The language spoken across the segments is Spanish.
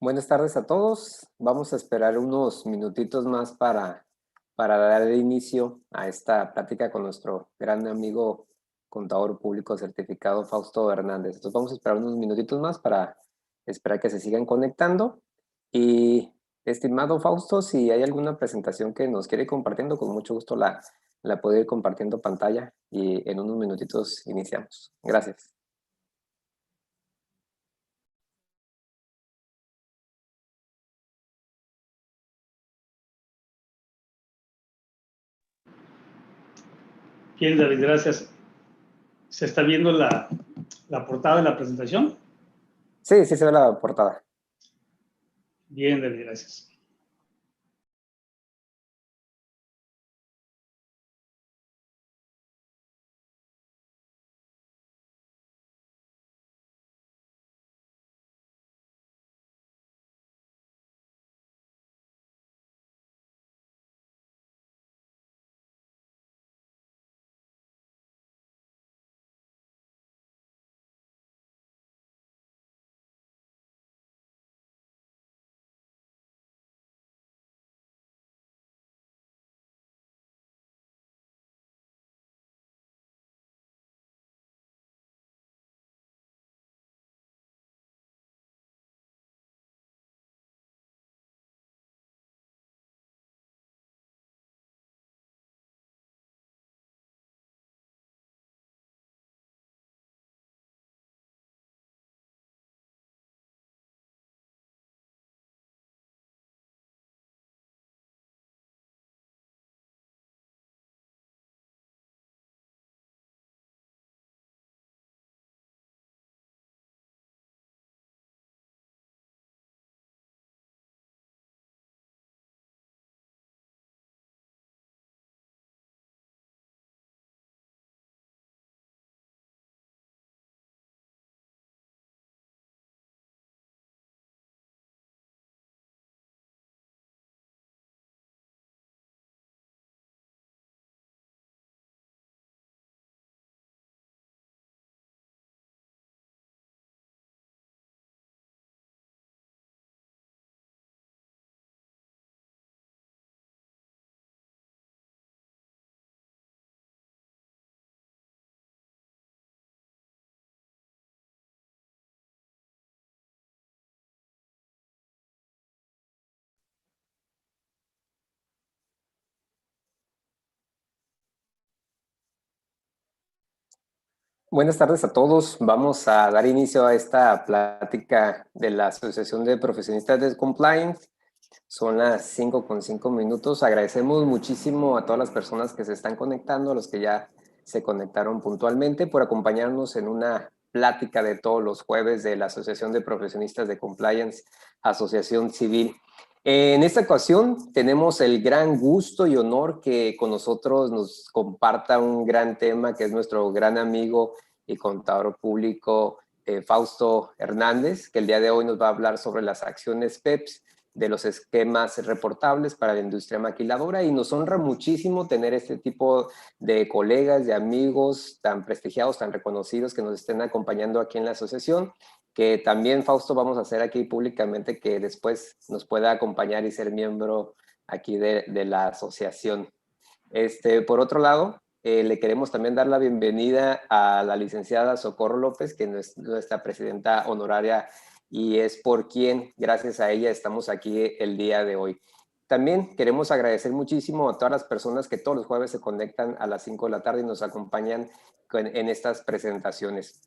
Buenas tardes a todos. Vamos a esperar unos minutitos más para dar inicio a esta plática con nuestro gran amigo contador público certificado Fausto Hernández. Entonces vamos a esperar unos minutitos más para esperar que se sigan conectando. Y estimado Fausto, si hay alguna presentación que nos quiere ir compartiendo, con mucho gusto la puedo ir compartiendo pantalla y en unos minutitos iniciamos. Gracias. Bien, David, gracias. ¿Se está viendo la portada de la presentación? Sí, sí se ve la portada. Bien, David, gracias. Buenas tardes a todos. Vamos a dar inicio a esta plática de la Asociación de Profesionistas de Compliance. Son las 5:05. Agradecemos muchísimo a todas las personas que se están conectando, a los que ya se conectaron puntualmente, por acompañarnos en una plática de todos los jueves de la Asociación de Profesionistas de Compliance, Asociación Civil. En esta ocasión tenemos el gran gusto y honor que con nosotros nos comparta un gran tema, que es nuestro gran amigo y contador público Fausto Hernández, que el día de hoy nos va a hablar sobre las acciones PEPS, de los esquemas reportables para la industria maquiladora, y nos honra muchísimo tener este tipo de colegas, de amigos tan prestigiados, tan reconocidos, que nos estén acompañando aquí en la asociación, que también, Fausto, vamos a hacer aquí públicamente que después nos pueda acompañar y ser miembro aquí de la asociación. Por otro lado, le queremos también dar la bienvenida a la licenciada Socorro López, que es nuestra presidenta honoraria, y es por quien, gracias a ella, estamos aquí el día de hoy. También queremos agradecer muchísimo a todas las personas que todos los jueves se conectan a las 5 de la tarde y nos acompañan en estas presentaciones.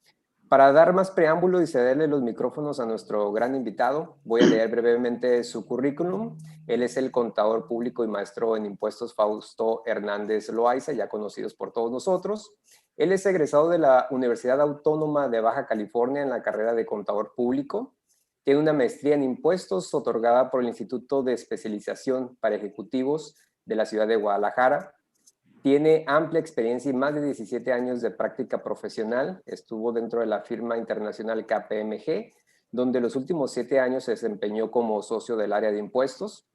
Para dar más preámbulo y cederle los micrófonos a nuestro gran invitado, voy a leer brevemente su currículum. Él es el contador público y maestro en impuestos Fausto Hernández Loaiza, ya conocidos por todos nosotros. Él es egresado de la Universidad Autónoma de Baja California en la carrera de contador público. Tiene una maestría en impuestos otorgada por el Instituto de Especialización para Ejecutivos de la ciudad de Guadalajara. Tiene amplia experiencia y más de 17 años de práctica profesional. Estuvo dentro de la firma internacional KPMG, donde los últimos 7 años se desempeñó como socio del área de impuestos.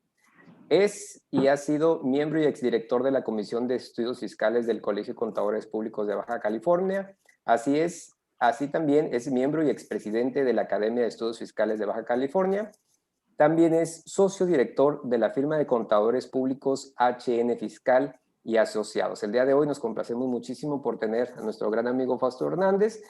Es y ha sido miembro y exdirector de la Comisión de Estudios Fiscales del Colegio de Contadores Públicos de Baja California. Así también es miembro y expresidente de la Academia de Estudios Fiscales de Baja California También es socio director de la firma de contadores públicos HN Fiscal y Asociados. El día de hoy nos complacemos muchísimo por tener a nuestro gran amigo Fausto Hernández,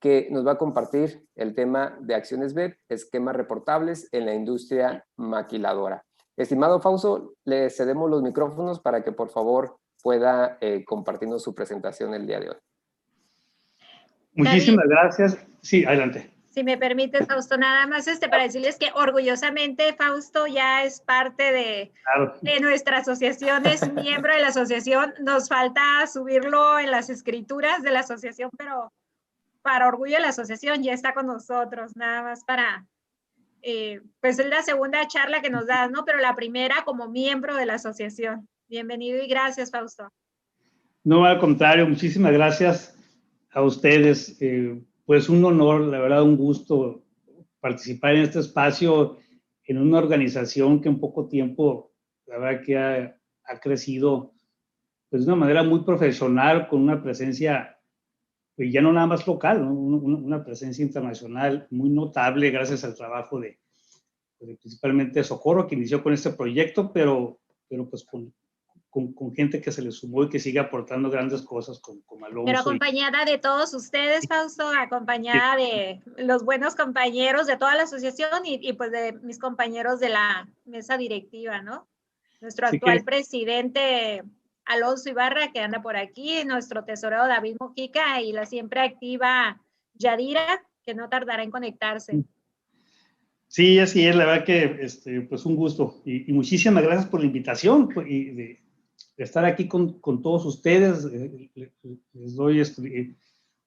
que nos va a compartir el tema de acciones BEP, esquemas reportables en la industria maquiladora. Estimado Fausto, le cedemos los micrófonos para que por favor pueda compartirnos su presentación el día de hoy. Muchísimas gracias. Sí, adelante. Si me permites, Fausto, nada más para decirles que orgullosamente Fausto ya es parte de nuestra asociación, es miembro de la asociación. Nos falta subirlo en las escrituras de la asociación, pero para orgullo de la asociación ya está con nosotros, nada más para, pues es la segunda charla que nos das, ¿no? Pero la primera como miembro de la asociación. Bienvenido y gracias, Fausto. No, al contrario, muchísimas gracias a ustedes. Pues un honor, la verdad, un gusto participar en este espacio en una organización que en poco tiempo, la verdad que ha crecido pues, de una manera muy profesional, con una presencia, pues ya no nada más local, ¿no? Una presencia internacional muy notable gracias al trabajo de principalmente Socorro, que inició con este proyecto, pero pues con gente que se le sumó y que sigue aportando grandes cosas como Alonso. Pero acompañada de todos ustedes, Fausto, acompañada de los buenos compañeros de toda la asociación y pues de mis compañeros de la mesa directiva, ¿no? Nuestro actual presidente Alonso Ibarra, que anda por aquí, nuestro tesorero David Mojica y la siempre activa Yadira, que no tardará en conectarse. Sí, así es, la verdad que pues un gusto y muchísimas gracias por la invitación y de estar aquí con todos ustedes. Les doy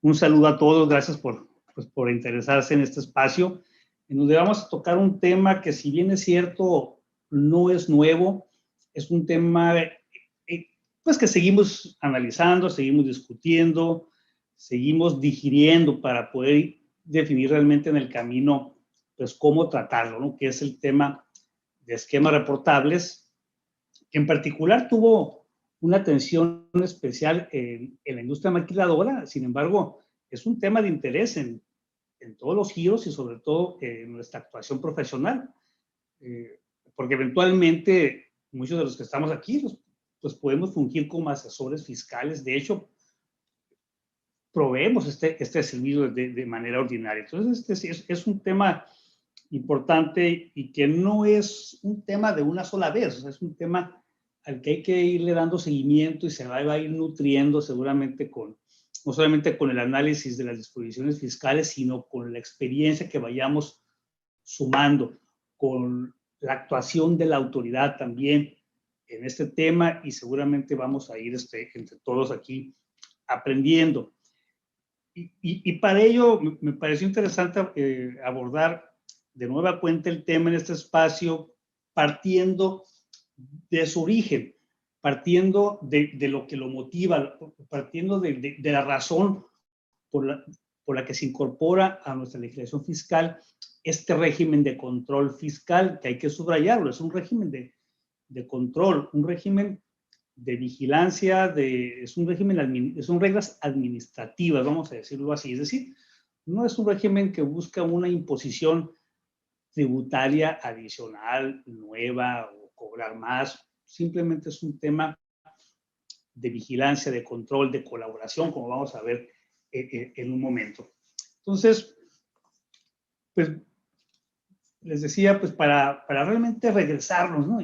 un saludo a todos, gracias por interesarse en este espacio, en donde vamos a tocar un tema que, si bien es cierto, no es nuevo, es un tema pues que seguimos analizando, seguimos discutiendo, seguimos digiriendo para poder definir realmente en el camino pues cómo tratarlo, ¿no? Que es el tema de esquemas reportables, que en particular tuvo una atención especial en la industria maquiladora. Sin embargo, es un tema de interés en todos los giros y sobre todo en nuestra actuación profesional, porque eventualmente muchos de los que estamos aquí pues podemos fungir como asesores fiscales. De hecho, proveemos este servicio de manera ordinaria. Entonces, es un tema importante y que no es un tema de una sola vez, o sea, es un tema al que hay que irle dando seguimiento y se va a ir nutriendo seguramente no solamente con el análisis de las disposiciones fiscales, sino con la experiencia que vayamos sumando, con la actuación de la autoridad también en este tema, y seguramente vamos a ir entre todos aquí aprendiendo. Y para ello me pareció interesante abordar de nueva cuenta el tema en este espacio, partiendo de su origen, partiendo de lo que lo motiva, partiendo de la razón por la que se incorpora a nuestra legislación fiscal este régimen de control fiscal, que hay que subrayarlo. Es un régimen de control, un régimen de vigilancia, son reglas administrativas, vamos a decirlo así. Es decir, no es un régimen que busca una imposición tributaria adicional, nueva, o cobrar más. Simplemente es un tema de vigilancia, de control, de colaboración, como vamos a ver en un momento. Entonces, pues, les decía, pues para realmente regresarnos, ¿no?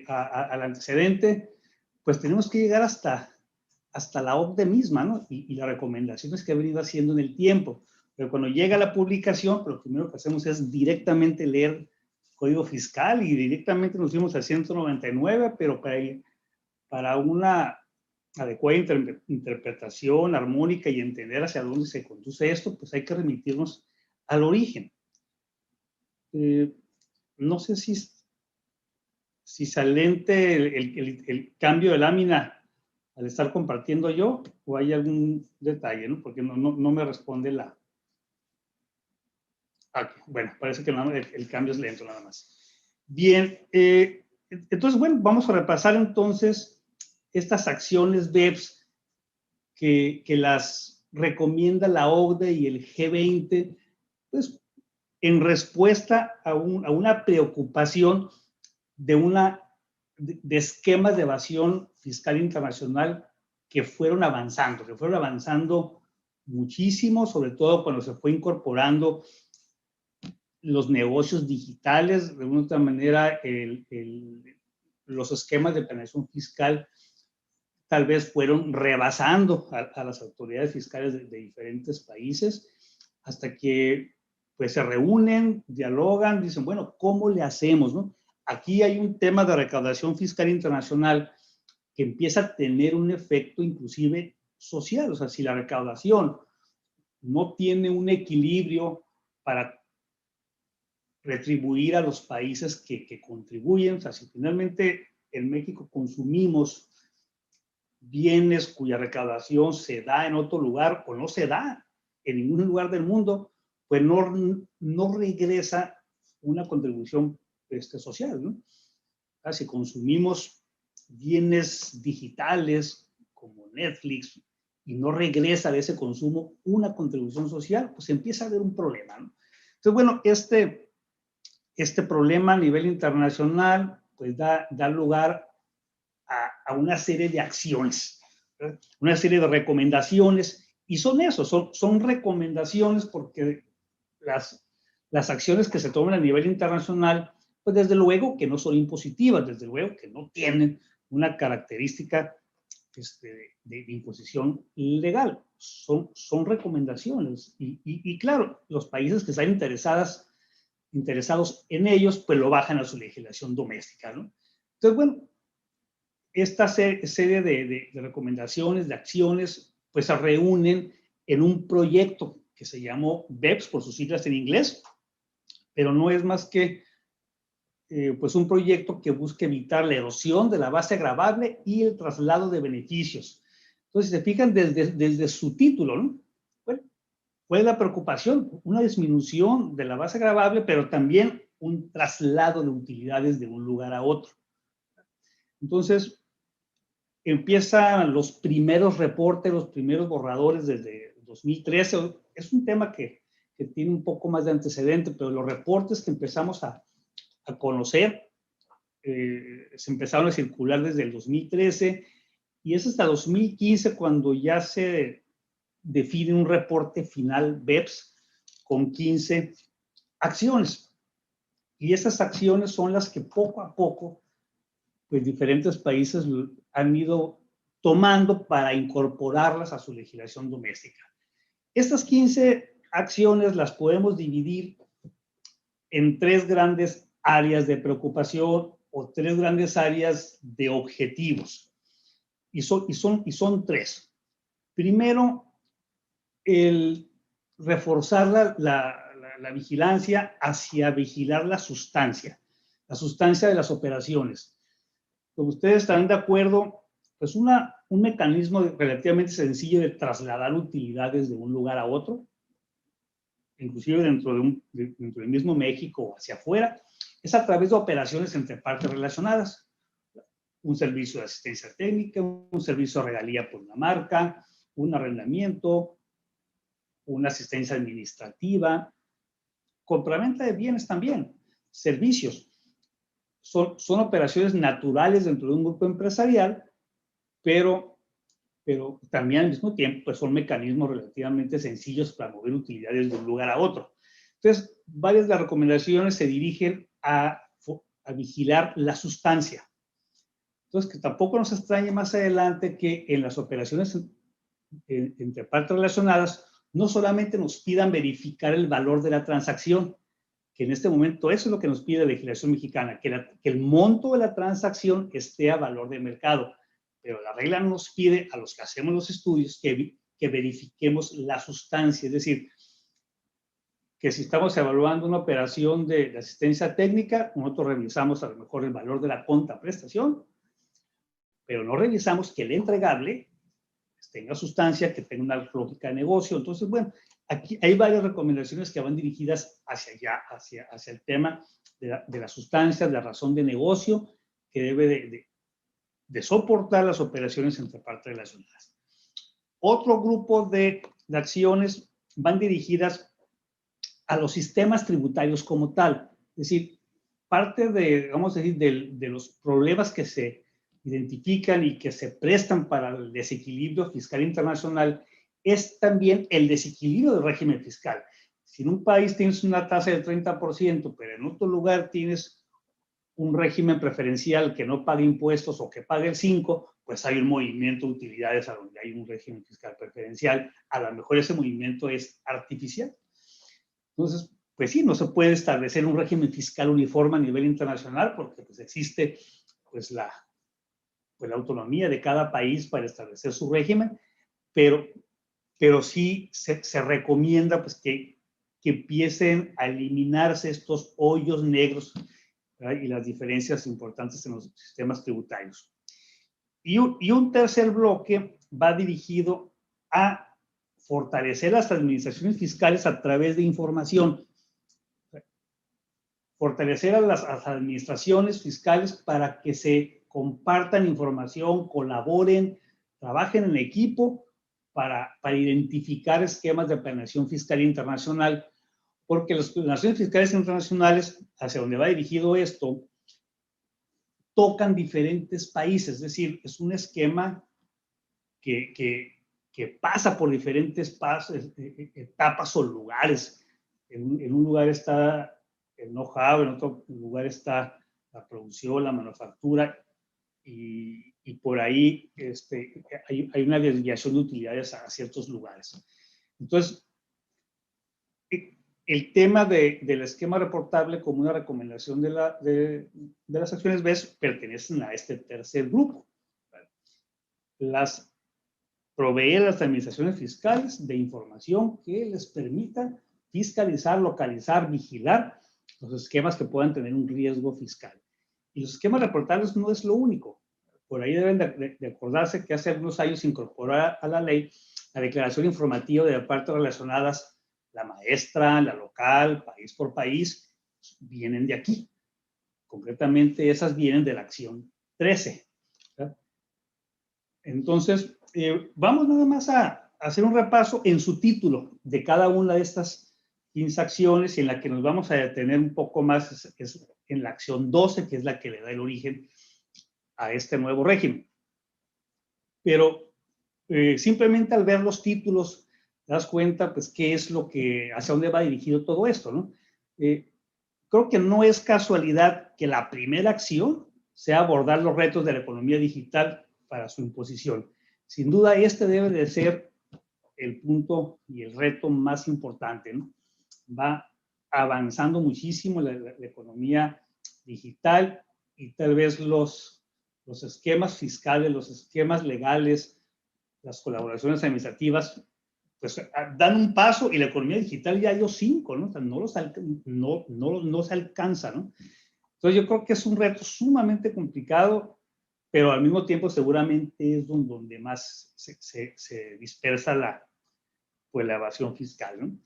Al antecedente, pues tenemos que llegar hasta la OCDE misma, ¿no? Y las recomendaciones que ha venido haciendo en el tiempo. Pero cuando llega la publicación, lo primero que hacemos es directamente leer Código Fiscal y directamente nos fuimos al 199, pero para una adecuada interpretación armónica y entender hacia dónde se conduce esto, pues hay que remitirnos al origen. No sé si saliente el cambio de lámina al estar compartiendo yo, o hay algún detalle, ¿no? Porque no me responde bueno, parece que el cambio es lento nada más. Bien, entonces, bueno, vamos a repasar entonces estas acciones BEPS que las recomienda la OCDE y el G20, pues en respuesta a una preocupación de esquemas de evasión fiscal internacional que fueron avanzando muchísimo, sobre todo cuando se fue incorporando los negocios digitales. De una u otra manera, los esquemas de planeación fiscal tal vez fueron rebasando a las autoridades fiscales de diferentes países, hasta que pues se reúnen, dialogan, dicen, bueno, ¿cómo le hacemos, no? Aquí hay un tema de recaudación fiscal internacional que empieza a tener un efecto inclusive social. O sea, si la recaudación no tiene un equilibrio para retribuir a los países que contribuyen, o sea, si finalmente en México consumimos bienes cuya recaudación se da en otro lugar o no se da en ningún lugar del mundo, pues no regresa una contribución social, ¿no? Si consumimos bienes digitales como Netflix y no regresa de ese consumo una contribución social, pues empieza a haber un problema, ¿no? Entonces, bueno, este problema a nivel internacional pues da lugar a una serie de acciones, ¿verdad? Una serie de recomendaciones, y son recomendaciones porque las acciones que se toman a nivel internacional, pues desde luego que no son impositivas, desde luego que no tienen una característica de imposición legal, son recomendaciones, y claro, los países que están interesados en ellos, pues lo bajan a su legislación doméstica, ¿no? Entonces, bueno, esta serie de recomendaciones, de acciones, pues se reúnen en un proyecto que se llamó BEPS, por sus siglas en inglés, pero no es más que pues un proyecto que busca evitar la erosión de la base gravable y el traslado de beneficios. Entonces, si se fijan desde su título, ¿no? Bueno, ¿cuál es la preocupación? Una disminución de la base gravable, pero también un traslado de utilidades de un lugar a otro. Entonces, empiezan los primeros reportes, los primeros borradores desde 2013. Es un tema que tiene un poco más de antecedente, pero los reportes que empezamos a conocer se empezaron a circular desde el 2013, y es hasta 2015 cuando ya se define un reporte final BEPS con 15 acciones. Y esas acciones son las que poco a poco pues diferentes países han ido tomando para incorporarlas a su legislación doméstica. Estas 15 acciones las podemos dividir en 3 grandes áreas de preocupación o 3 grandes áreas de objetivos. Y son 3. Primero, el reforzar la vigilancia hacia vigilar la sustancia de las operaciones. Como ustedes estarán de acuerdo, pues un mecanismo relativamente sencillo de trasladar utilidades de un lugar a otro, inclusive dentro del mismo México o hacia afuera, es a través de operaciones entre partes relacionadas. Un servicio de asistencia técnica, un servicio de regalía por una marca, un arrendamiento, una asistencia administrativa, compraventa de bienes también, servicios. Son operaciones naturales dentro de un grupo empresarial, pero también al mismo tiempo pues son mecanismos relativamente sencillos para mover utilidades de un lugar a otro. Entonces, varias de las recomendaciones se dirigen a vigilar la sustancia. Entonces, que tampoco nos extrañe más adelante que en las operaciones entre partes relacionadas no solamente nos pidan verificar el valor de la transacción, que en este momento eso es lo que nos pide la legislación mexicana, que el monto de la transacción esté a valor de mercado, pero la regla nos pide a los que hacemos los estudios que verifiquemos la sustancia, es decir, que si estamos evaluando una operación de asistencia técnica, nosotros revisamos a lo mejor el valor de la contraprestación, pero no revisamos que el entregable tenga sustancia, que tenga una lógica de negocio. Entonces, bueno, aquí hay varias recomendaciones que van dirigidas hacia allá, hacia el tema de la sustancia, de la razón de negocio que debe de soportar las operaciones entre partes relacionadas. Otro grupo de acciones van dirigidas a los sistemas tributarios como tal. Es decir, parte de, vamos a decir, de los problemas que se identifican y que se prestan para el desequilibrio fiscal internacional es también el desequilibrio del régimen fiscal. Si en un país tienes una tasa del 30%, pero en otro lugar tienes un régimen preferencial que no paga impuestos o que paga el 5%, pues hay un movimiento de utilidades a donde hay un régimen fiscal preferencial. A lo mejor ese movimiento es artificial. Entonces, pues sí, no se puede establecer un régimen fiscal uniforme a nivel internacional porque pues existe pues la autonomía de cada país para establecer su régimen, pero sí se recomienda pues que empiecen a eliminarse estos hoyos negros, ¿verdad? Y las diferencias importantes en los sistemas tributarios. Y un tercer bloque va dirigido a fortalecer las administraciones fiscales a través de información. Fortalecer a las administraciones fiscales para que se compartan información, colaboren, trabajen en equipo para identificar esquemas de planeación fiscal internacional, porque las planeaciones fiscales internacionales, hacia donde va dirigido esto, tocan diferentes países, es decir, es un esquema que pasa por diferentes etapas o lugares. En un lugar está el know-how, en otro lugar está la producción, la manufactura, y por ahí hay una desviación de utilidades a ciertos lugares. Entonces, el tema del esquema reportable como una recomendación de las acciones BES pertenecen a este tercer grupo. Proveer a las administraciones fiscales de información que les permita fiscalizar, localizar, vigilar los esquemas que puedan tener un riesgo fiscal. Y los esquemas reportables no es lo único. Por ahí deben de acordarse que hace algunos años se incorporó a la ley la declaración informativa de partes relacionadas, la maestra, la local, país por país, vienen de aquí. Concretamente, esas vienen de la acción 13. ¿verdad? Entonces, vamos nada más a hacer un repaso en su título de cada una de estas 15 acciones, y en la que nos vamos a detener un poco más es en la acción 12, que es la que le da el origen a este nuevo régimen. Pero simplemente al ver los títulos te das cuenta pues qué es lo que, hacia dónde va dirigido todo esto, ¿no? Creo que no es casualidad que la primera acción sea abordar los retos de la economía digital para su imposición. Sin duda, este debe de ser el punto y el reto más importante, ¿no? Va avanzando muchísimo la economía digital, y tal vez los esquemas fiscales, los esquemas legales, las colaboraciones administrativas, pues dan un paso y la economía digital ya dio 5, ¿no? O sea, no se alcanza, ¿no? Entonces yo creo que es un reto sumamente complicado, pero al mismo tiempo seguramente es donde más se dispersa la evasión fiscal, ¿no?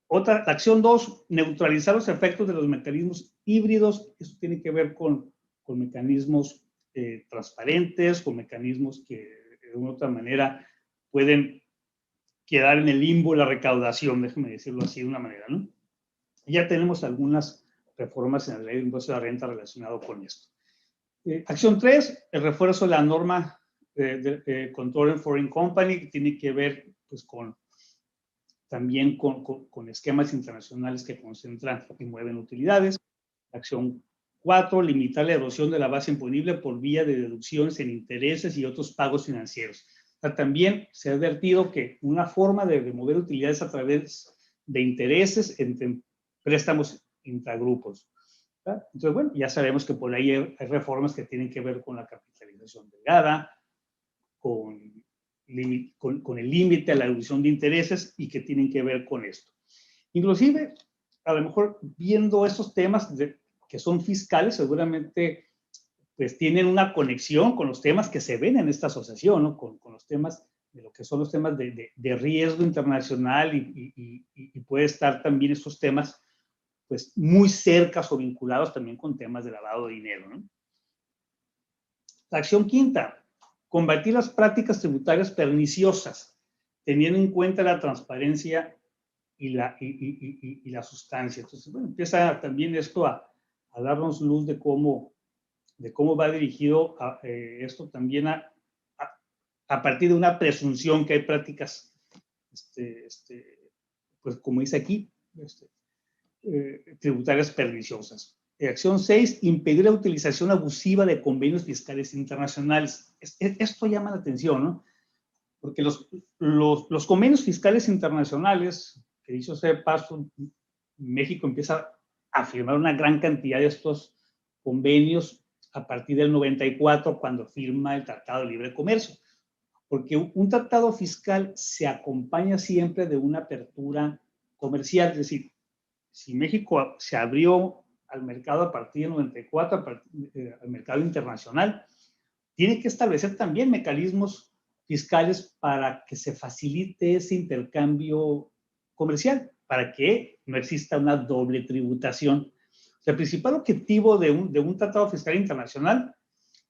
La acción 2, neutralizar los efectos de los mecanismos híbridos. Eso tiene que ver con mecanismos transparentes, con mecanismos que de una u otra manera pueden quedar en el limbo la recaudación, déjeme decirlo así de una manera, ¿no? Ya tenemos algunas reformas en la ley de impuesto a la renta relacionado con esto. Acción 3, el refuerzo de la norma de control en foreign company, que tiene que ver pues también con esquemas internacionales que concentran y mueven utilidades. Acción 4, limitar la erosión de la base imponible por vía de deducciones en intereses y otros pagos financieros. O sea, también se ha advertido que una forma de remover utilidades a través de intereses entre préstamos intragrupos. ¿verdad? Entonces, bueno, ya sabemos que por ahí hay reformas que tienen que ver con la capitalización delgada, con el límite a la deducción de intereses, y que tienen que ver con esto. Inclusive, a lo mejor viendo estos temas que son fiscales, seguramente pues tienen una conexión con los temas que se ven en esta asociación, ¿no? Con los temas de lo que son los temas de riesgo internacional, y puede estar también estos temas pues muy cercas o vinculados también con temas de lavado de dinero, ¿no? La acción 5, combatir las prácticas tributarias perniciosas, teniendo en cuenta la transparencia y la sustancia. Entonces, bueno, empieza también esto a darnos luz de cómo va dirigido esto también a partir de una presunción que hay prácticas, pues como dice aquí, tributarias perniciosas. Acción 6, impedir la utilización abusiva de convenios fiscales internacionales. Esto llama la atención, ¿no? Porque los convenios fiscales internacionales, que dicho sea de paso, México empieza a firmar una gran cantidad de estos convenios a partir del 94, cuando firma el Tratado de Libre Comercio. Porque un tratado fiscal se acompaña siempre de una apertura comercial, es decir, si México se abrió al mercado a partir del 94, al mercado internacional, tiene que establecer también mecanismos fiscales para que se facilite ese intercambio comercial, para que no exista una doble tributación. O sea, el principal objetivo de un tratado fiscal internacional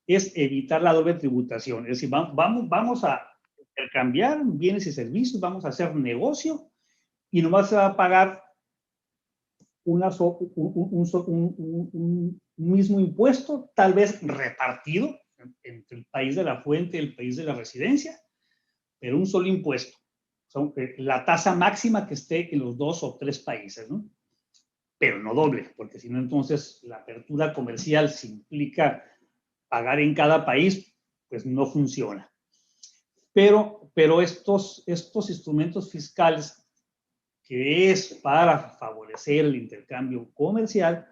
es evitar la doble tributación. Es decir, vamos a intercambiar bienes y servicios, vamos a hacer negocio y nomás se va a pagar un mismo impuesto, tal vez repartido entre el país de la fuente y el país de la residencia, pero un solo impuesto. La tasa máxima que esté en los 2 o 3 países, ¿no? Pero no doble, porque si no, entonces la apertura comercial, si implica pagar en cada país, pues no funciona. Pero estos instrumentos fiscales, que es para favorecer el intercambio comercial,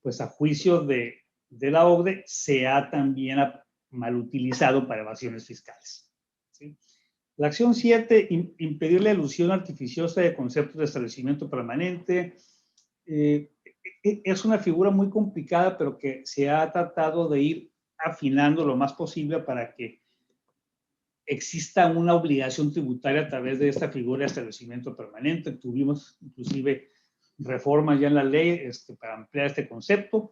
pues a juicio de la OCDE, se ha también mal utilizado para evasiones fiscales. ¿Sí? La acción 7, impedir la elusión artificiosa de conceptos de establecimiento permanente. Es una figura muy complicada, pero que se ha tratado de ir afinando lo más posible para que exista una obligación tributaria a través de esta figura de establecimiento permanente. Tuvimos inclusive reformas ya en la ley para ampliar este concepto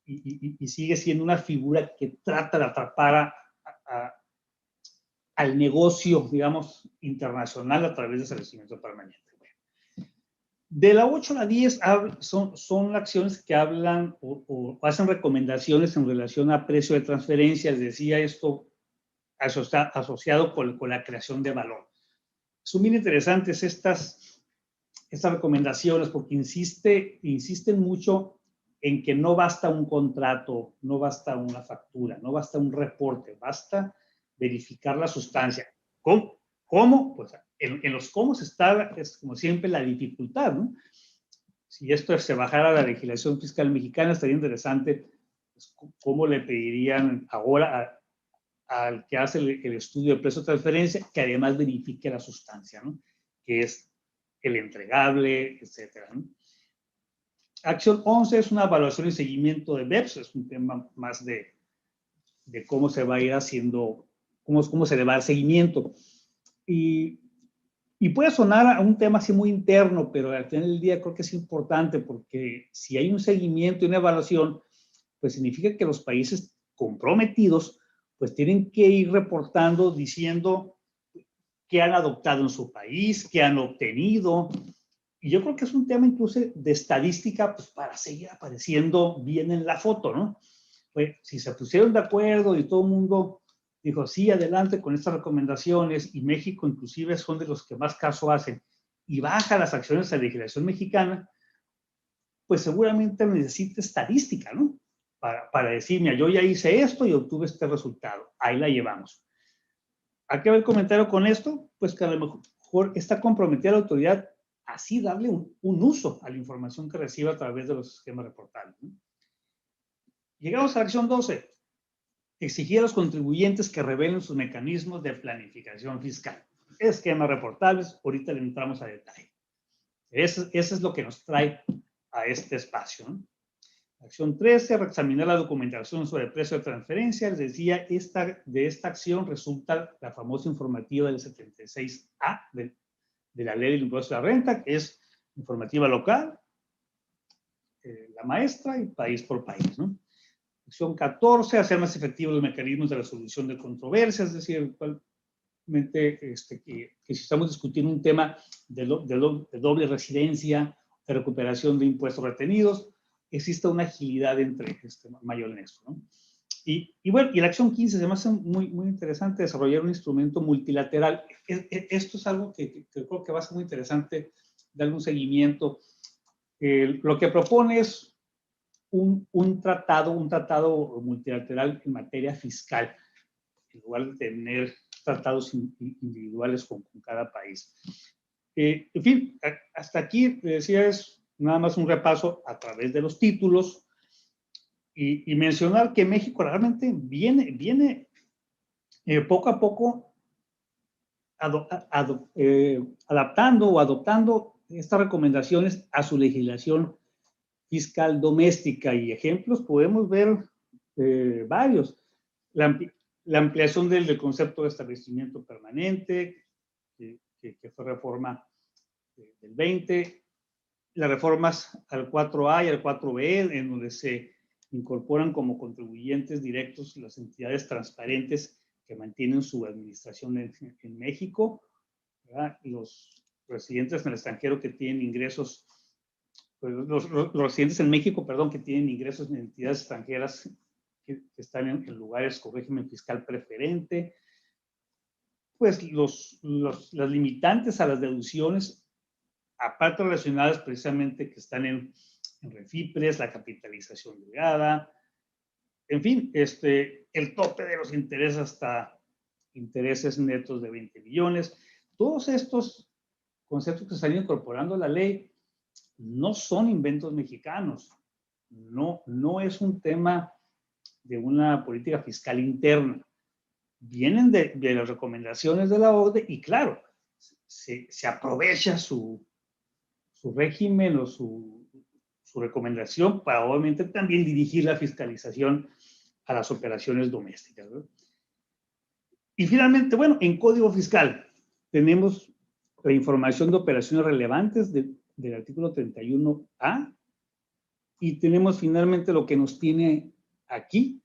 y sigue siendo una figura que trata de atrapar al negocio, digamos, internacional a través de establecimiento permanente. De la 8 a la 10 son acciones que hablan o hacen recomendaciones en relación a precio de transferencia. Les decía, esto asociado con la creación de valor. Son bien interesantes estas recomendaciones porque insisten mucho en que no basta un contrato, no basta una factura, no basta un reporte, basta verificar la sustancia. ¿Cómo? Pues en los cómo está, es como siempre, la dificultad, ¿no? Si esto se bajara a la legislación fiscal mexicana, estaría interesante pues, cómo le pedirían ahora al que hace el estudio de precio de transferencia que además verifique la sustancia, ¿no? Que es el entregable, etcétera, ¿no? Acción 11 es una evaluación y seguimiento de BEPS, es un tema más de cómo se va a ir haciendo, cómo se le va a dar seguimiento. Y puede sonar a un tema así muy interno, pero al final del día creo que es importante porque si hay un seguimiento y una evaluación, pues significa que los países comprometidos pues tienen que ir reportando, diciendo qué han adoptado en su país, qué han obtenido. Y yo creo que es un tema incluso de estadística pues, para seguir apareciendo bien en la foto, ¿no? Pues si se pusieron de acuerdo y todo el mundo dijo, sí, adelante con estas recomendaciones, y México inclusive son de los que más caso hacen, y baja las acciones de la legislación mexicana, pues seguramente necesita estadística, ¿no? Para decir, mira, yo ya hice esto y obtuve este resultado. Ahí la llevamos. ¿A qué va el comentario con esto? Pues que a lo mejor está comprometida la autoridad así darle un uso a la información que recibe a través de los esquemas reportables, ¿no? Llegamos a la acción 12. Exigir a los contribuyentes que revelen sus mecanismos de planificación fiscal. Esquemas reportables, ahorita le entramos a detalle. Eso es lo que nos trae a este espacio, ¿no? Acción 13, reexaminar la documentación sobre el precio de transferencia. Les decía, de esta acción resulta la famosa informativa del 76A de la ley del impuesto a la renta, que es informativa local, la maestra y país por país, ¿no? Acción 14, hacer más efectivos los mecanismos de resolución de controversias, es decir, que si estamos discutiendo un tema de doble residencia, de recuperación de impuestos retenidos, existe una agilidad mayor en esto, ¿no? Y bueno, y la acción 15 se me hace muy, muy interesante desarrollar un instrumento multilateral. Esto es algo que creo que va a ser muy interesante darle un seguimiento. Lo que propone es un tratado multilateral en materia fiscal, en lugar de tener tratados individuales con cada país. En fin, hasta aquí, decía, es nada más un repaso a través de los títulos y mencionar que México realmente viene poco a poco adaptando o adoptando estas recomendaciones a su legislación fiscal doméstica, y ejemplos podemos ver varios. La ampliación del concepto de establecimiento permanente, que fue reforma del 20, las reformas al 4A y al 4B, en donde se incorporan como contribuyentes directos las entidades transparentes que mantienen su administración en México, ¿verdad? Los residentes en el extranjero que tienen ingresos, pues los residentes en México, perdón, que tienen ingresos en entidades extranjeras que están en lugares con régimen fiscal preferente, pues las limitantes a las deducciones, aparte relacionadas precisamente que están en refipres, la capitalización delgada, en fin, el tope de los intereses hasta intereses netos de 20 millones. Todos estos conceptos que se están incorporando a la ley no son inventos mexicanos, no es un tema de una política fiscal interna. Vienen de las recomendaciones de la OCDE y claro, se aprovecha su régimen o su recomendación para obviamente también dirigir la fiscalización a las operaciones domésticas, ¿no? Y finalmente, bueno, en Código Fiscal tenemos la información de operaciones relevantes del artículo 31A y tenemos finalmente lo que nos tiene aquí,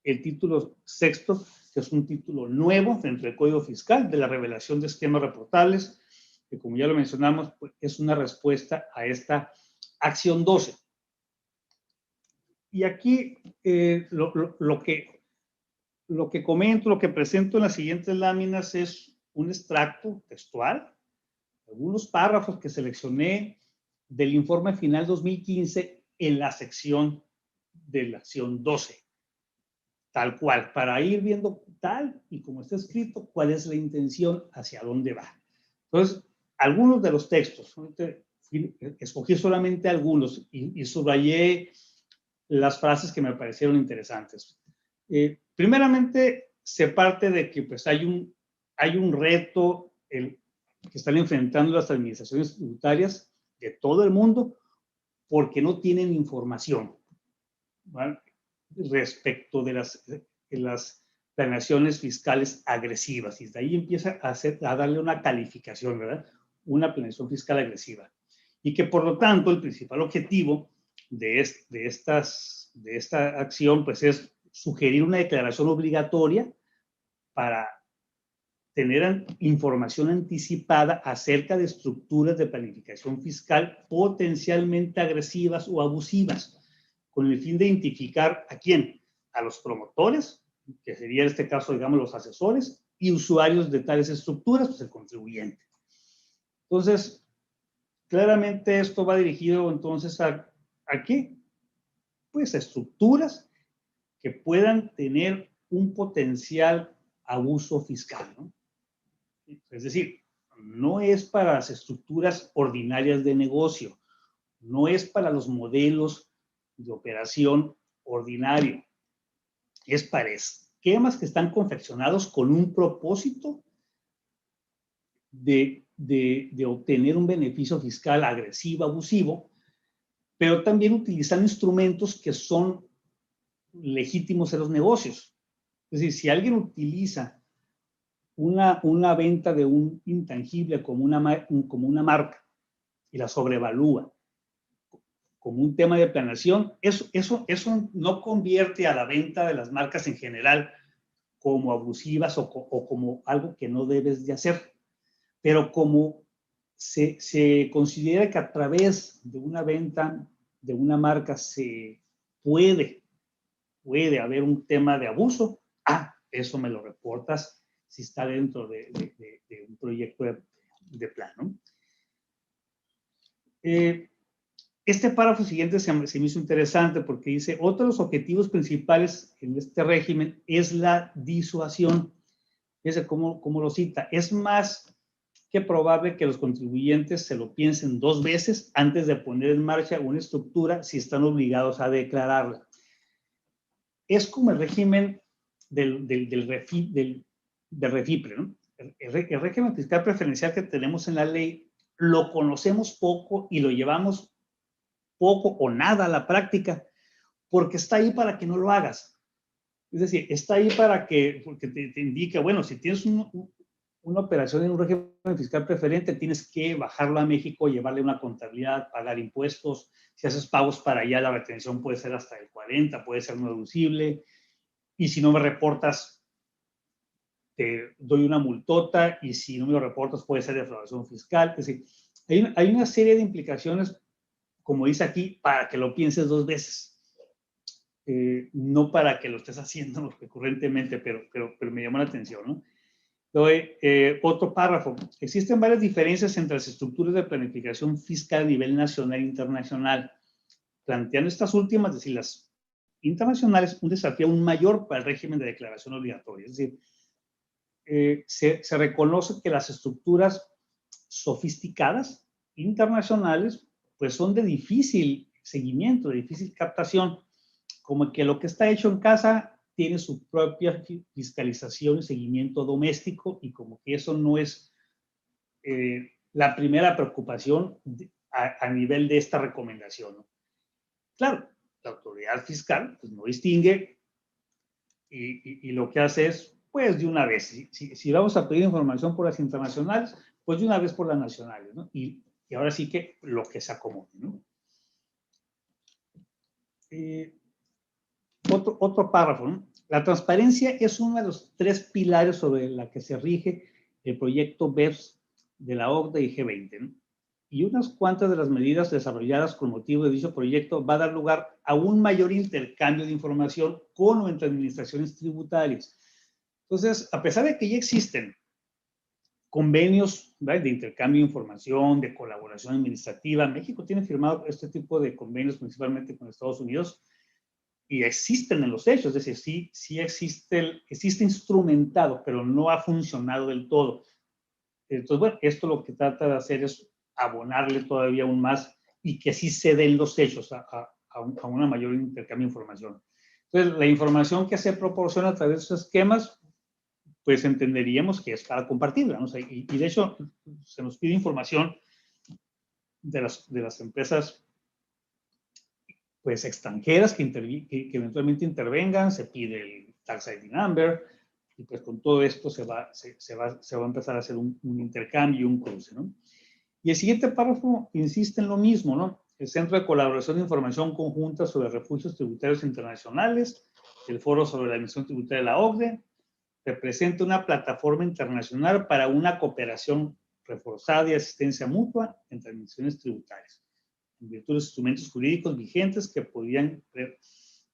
el título sexto, que es un título nuevo dentro del Código Fiscal, de la revelación de esquemas reportables, que como ya lo mencionamos, pues, es una respuesta a esta acción 12. Y aquí lo que comento, lo que presento en las siguientes láminas es un extracto textual, algunos párrafos que seleccioné del informe final 2015 en la sección de la acción 12. Tal cual, para ir viendo tal y como está escrito, cuál es la intención, hacia dónde va. Entonces, algunos de los textos, escogí solamente algunos y subrayé las frases que me parecieron interesantes. Primeramente, se parte de que pues, hay un reto que están enfrentando las administraciones tributarias de todo el mundo porque no tienen información, ¿vale?, respecto de las planeaciones fiscales agresivas. Y de ahí empieza a darle una calificación, ¿verdad? Una planeación fiscal agresiva. Y que por lo tanto el principal objetivo de esta acción pues es sugerir una declaración obligatoria para tener información anticipada acerca de estructuras de planificación fiscal potencialmente agresivas o abusivas, con el fin de identificar ¿a quién? A los promotores, que sería en este caso, digamos, los asesores, y usuarios de tales estructuras, pues el contribuyente. Entonces, claramente esto va dirigido entonces ¿a qué? Pues a estructuras que puedan tener un potencial abuso fiscal, ¿no? Es decir, no es para las estructuras ordinarias de negocio, no es para los modelos de operación ordinario, es para esquemas que están confeccionados con un propósito de obtener un beneficio fiscal agresivo, abusivo, pero también utilizan instrumentos que son legítimos en los negocios. Es decir, si alguien utiliza una venta de un intangible como una marca y la sobrevalúa como un tema de planeación, eso no convierte a la venta de las marcas en general como abusivas o como algo que no debes de hacer. Pero como se considera que a través de una venta de una marca se puede haber un tema de abuso, eso me lo reportas si está dentro de un proyecto de plan, ¿no? Este párrafo siguiente se me hizo interesante porque dice, otro de los objetivos principales en este régimen es la disuasión. Fíjense cómo lo cita. Es más que probable que los contribuyentes se lo piensen 2 veces antes de poner en marcha una estructura si están obligados a declararla. Es como el régimen del REFIPRE, ¿no? El régimen fiscal preferencial que tenemos en la ley lo conocemos poco y lo llevamos poco o nada a la práctica porque está ahí para que no lo hagas. Es decir, está ahí porque te indica, bueno, si tienes una operación en un régimen fiscal preferente, tienes que bajarlo a México, llevarle una contabilidad, pagar impuestos. Si haces pagos para allá, la retención puede ser hasta el 40%, puede ser no deducible. Y si no me reportas, te doy una multota. Y si no me lo reportas, puede ser defraudación fiscal. Es decir, hay una serie de implicaciones, como dice aquí, para que lo pienses 2 veces. No para que lo estés haciendo recurrentemente, pero me llamó la atención, ¿no? Otro párrafo. Existen varias diferencias entre las estructuras de planificación fiscal a nivel nacional e internacional, planteando estas últimas, es decir, las internacionales, un desafío aún mayor para el régimen de declaración obligatoria. Es decir, se reconoce que las estructuras sofisticadas internacionales pues son de difícil seguimiento, de difícil captación, como que lo que está hecho en casa tiene su propia fiscalización y seguimiento doméstico y como que eso no es la primera preocupación a nivel de esta recomendación, ¿no? Claro, la autoridad fiscal pues, no distingue y lo que hace es, pues de una vez, si vamos a pedir información por las internacionales, pues de una vez por las nacionales, ¿no? Y ahora sí que lo que se acomode, ¿no? Otro párrafo, ¿no? La transparencia es uno de los 3 pilares sobre la que se rige el proyecto BEPS de la OCDE y G20, ¿no? Y unas cuantas de las medidas desarrolladas con motivo de dicho proyecto va a dar lugar a un mayor intercambio de información con o entre administraciones tributarias. Entonces, a pesar de que ya existen convenios, ¿verdad?, de intercambio de información, de colaboración administrativa, México tiene firmado este tipo de convenios principalmente con Estados Unidos, y existen en los hechos, es decir, sí existe instrumentado, pero no ha funcionado del todo. Entonces, bueno, esto lo que trata de hacer es abonarle todavía aún más y que sí se den los hechos a una mayor intercambio de información. Entonces, la información que se proporciona a través de esos esquemas, pues entenderíamos que es para compartirla, ¿no? O sea, y de hecho, se nos pide información de las empresas pues extranjeras que eventualmente intervengan, se pide el Tax ID Number, y pues con todo esto se va a empezar a hacer un intercambio y un cruce, ¿no? Y el siguiente párrafo insiste en lo mismo, ¿no? El Centro de Colaboración de Información Conjunta sobre Refugios Tributarios Internacionales, el Foro sobre la Administración Tributaria de la OCDE, representa una plataforma internacional para una cooperación reforzada y asistencia mutua entre administraciones tributarias, en virtud de los instrumentos jurídicos vigentes que podían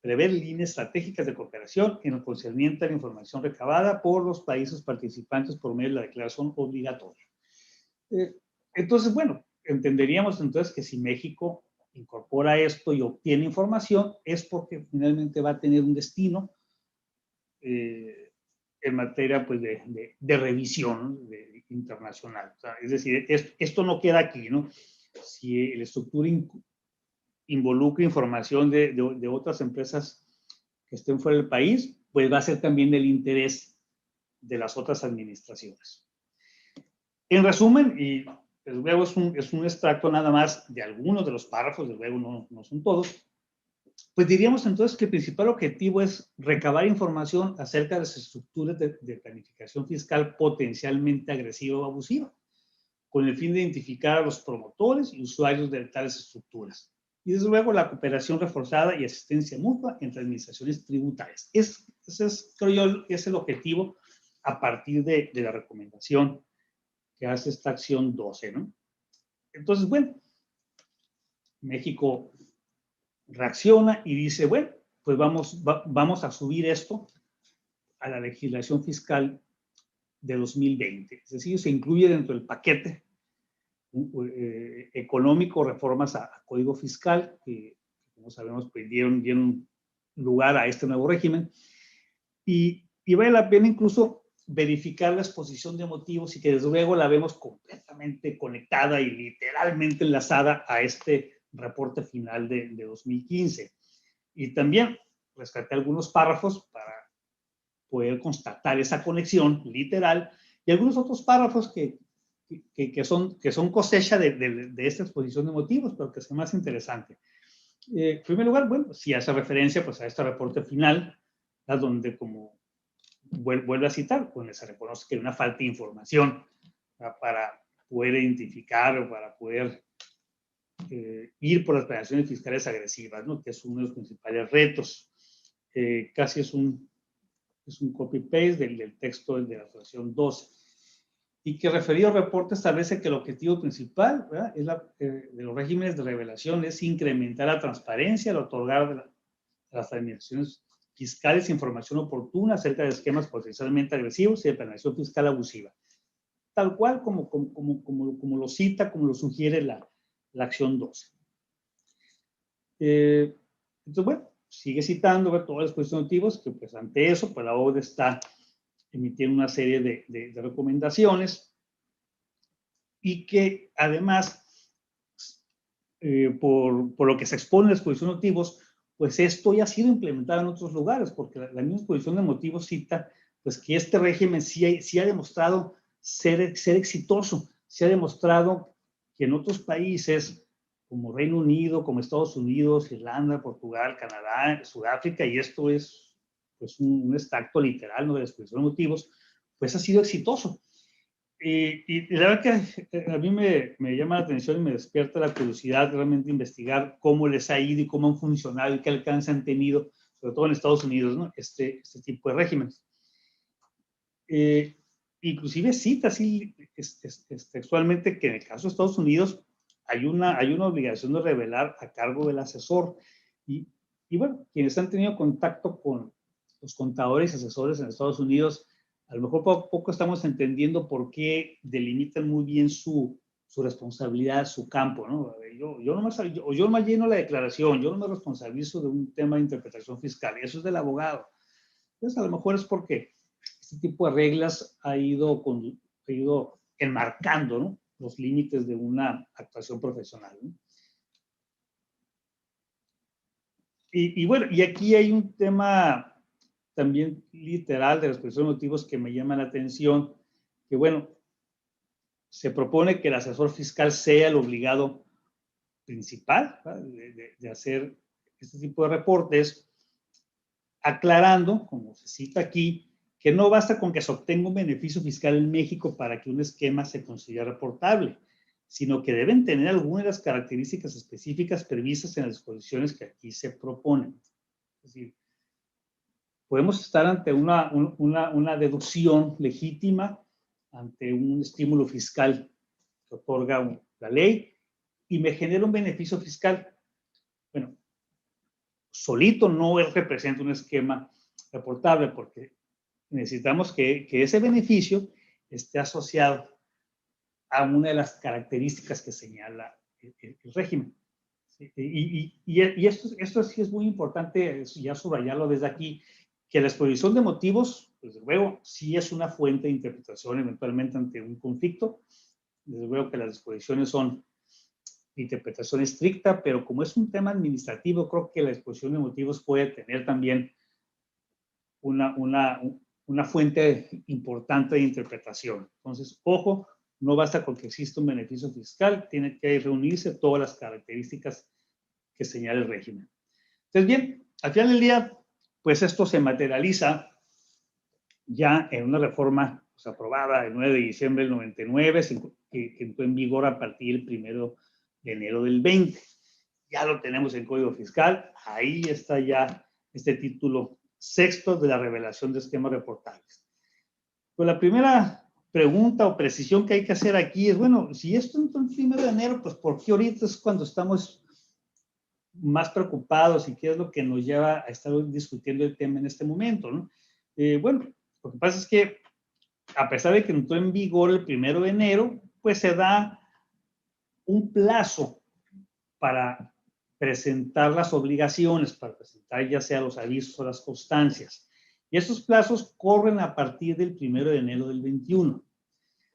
prever líneas estratégicas de cooperación en lo concerniente a la información recabada por los países participantes por medio de la declaración obligatoria. Entonces, bueno, entenderíamos entonces que si México incorpora esto y obtiene información es porque finalmente va a tener un destino en materia pues, de revisión internacional. O sea, es decir, esto no queda aquí, ¿no? Si la estructura involucra información de otras empresas que estén fuera del país, pues va a ser también del interés de las otras administraciones. En resumen, y desde luego es un extracto nada más de algunos de los párrafos, desde luego no son todos, pues diríamos entonces que el principal objetivo es recabar información acerca de las estructuras de planificación fiscal potencialmente agresiva o abusiva, con el fin de identificar a los promotores y usuarios de tales estructuras Y desde luego la cooperación reforzada y asistencia mutua entre administraciones tributarias. Ese es, creo yo, es el objetivo a partir de la recomendación que hace esta acción 12, ¿no? Entonces, bueno, México reacciona y dice, bueno, pues vamos a subir esto a la legislación fiscal de 2020. Es decir, se incluye dentro del paquete económico, reformas a código fiscal, que como sabemos, pues dieron lugar a este nuevo régimen. Y vale la pena incluso verificar la exposición de motivos y que desde luego la vemos completamente conectada y literalmente enlazada a este reporte final de 2015. Y también rescaté algunos párrafos para poder constatar esa conexión literal y algunos otros párrafos que son cosecha de esta exposición de motivos, pero que es más interesante. En primer lugar, bueno, si hace referencia pues, a este reporte final, donde como vuelve a citar, pues se reconoce que hay una falta de información para poder identificar o para poder ir por las planeaciones fiscales agresivas, ¿no? Que es uno de los principales retos. Casi es un copy-paste del texto de la Resolución 12. Y que referido reporte establece que el objetivo principal de los regímenes de revelación es incrementar la transparencia al otorgar a las administraciones fiscales información oportuna acerca de esquemas potencialmente agresivos y de planeación fiscal abusiva. Tal cual como lo cita, como lo sugiere la acción 12. Entonces, bueno, sigue citando todas las exposición de motivos que pues ante eso, pues la OCDE está emitiendo una serie de recomendaciones y que además, por lo que se expone en la exposición de motivos, pues esto ya ha sido implementado en otros lugares, porque la misma exposición de motivos cita pues que este régimen sí ha demostrado ser exitoso, se ha demostrado que en otros países como Reino Unido, como Estados Unidos, Irlanda, Portugal, Canadá, Sudáfrica, y esto es pues un extracto literal, ¿no?, de la exposición de motivos, pues ha sido exitoso. Y la verdad que a mí me llama la atención y me despierta la curiosidad realmente investigar cómo les ha ido y cómo han funcionado y qué alcance han tenido, sobre todo en Estados Unidos, ¿no?, este tipo de regímenes. Inclusive cita así textualmente que en el caso de Estados Unidos hay una obligación de revelar a cargo del asesor. Y bueno, quienes han tenido contacto con los contadores y asesores en Estados Unidos, a lo mejor poco a poco estamos entendiendo por qué delimitan muy bien su responsabilidad, su campo, ¿no? Yo nomás lleno la declaración, yo no me responsabilizo de un tema de interpretación fiscal, eso es del abogado. Entonces, a lo mejor es porque este tipo de reglas ha ido enmarcando, ¿no?, los límites de una actuación profesional, ¿no? Y bueno, y aquí hay un tema también literal de la exposición de motivos que me llama la atención, que bueno, se propone que el asesor fiscal sea el obligado principal, ¿verdad?, de hacer este tipo de reportes, aclarando, como se cita aquí, que no basta con que se obtenga un beneficio fiscal en México para que un esquema se considere reportable, sino que deben tener algunas de las características específicas previstas en las disposiciones que aquí se proponen. Es decir, podemos estar ante una deducción legítima, ante un estímulo fiscal que otorga la ley y me genera un beneficio fiscal. Bueno, solito no representa un esquema reportable porque necesitamos que ese beneficio esté asociado a una de las características que señala el régimen. Y esto sí es muy importante ya subrayarlo desde aquí, que la exposición de motivos, desde luego, sí es una fuente de interpretación eventualmente ante un conflicto. Desde luego que las disposiciones son de interpretación estricta, pero como es un tema administrativo, creo que la exposición de motivos puede tener también una fuente importante de interpretación. Entonces, ojo, no basta con que exista un beneficio fiscal, tiene que reunirse todas las características que señala el régimen. Entonces, bien, al final del día, pues esto se materializa ya en una reforma pues, aprobada el 9 de diciembre del 99, que entró en vigor a partir del 1 de enero del 20. ya lo tenemos en Código Fiscal, ahí está ya este título sexto de la revelación de esquemas reportables. Pues la primera pregunta o precisión que hay que hacer aquí es, bueno, si esto entró el 1 de enero, pues ¿por qué ahorita es cuando estamos más preocupados y qué es lo que nos lleva a estar discutiendo el tema en este momento, ¿no? Bueno, lo que pasa es que a pesar de que entró en vigor el 1 de enero, pues se da un plazo para presentar las obligaciones, para presentar ya sea los avisos o las constancias. Y esos plazos corren a partir del 1 de enero del 21.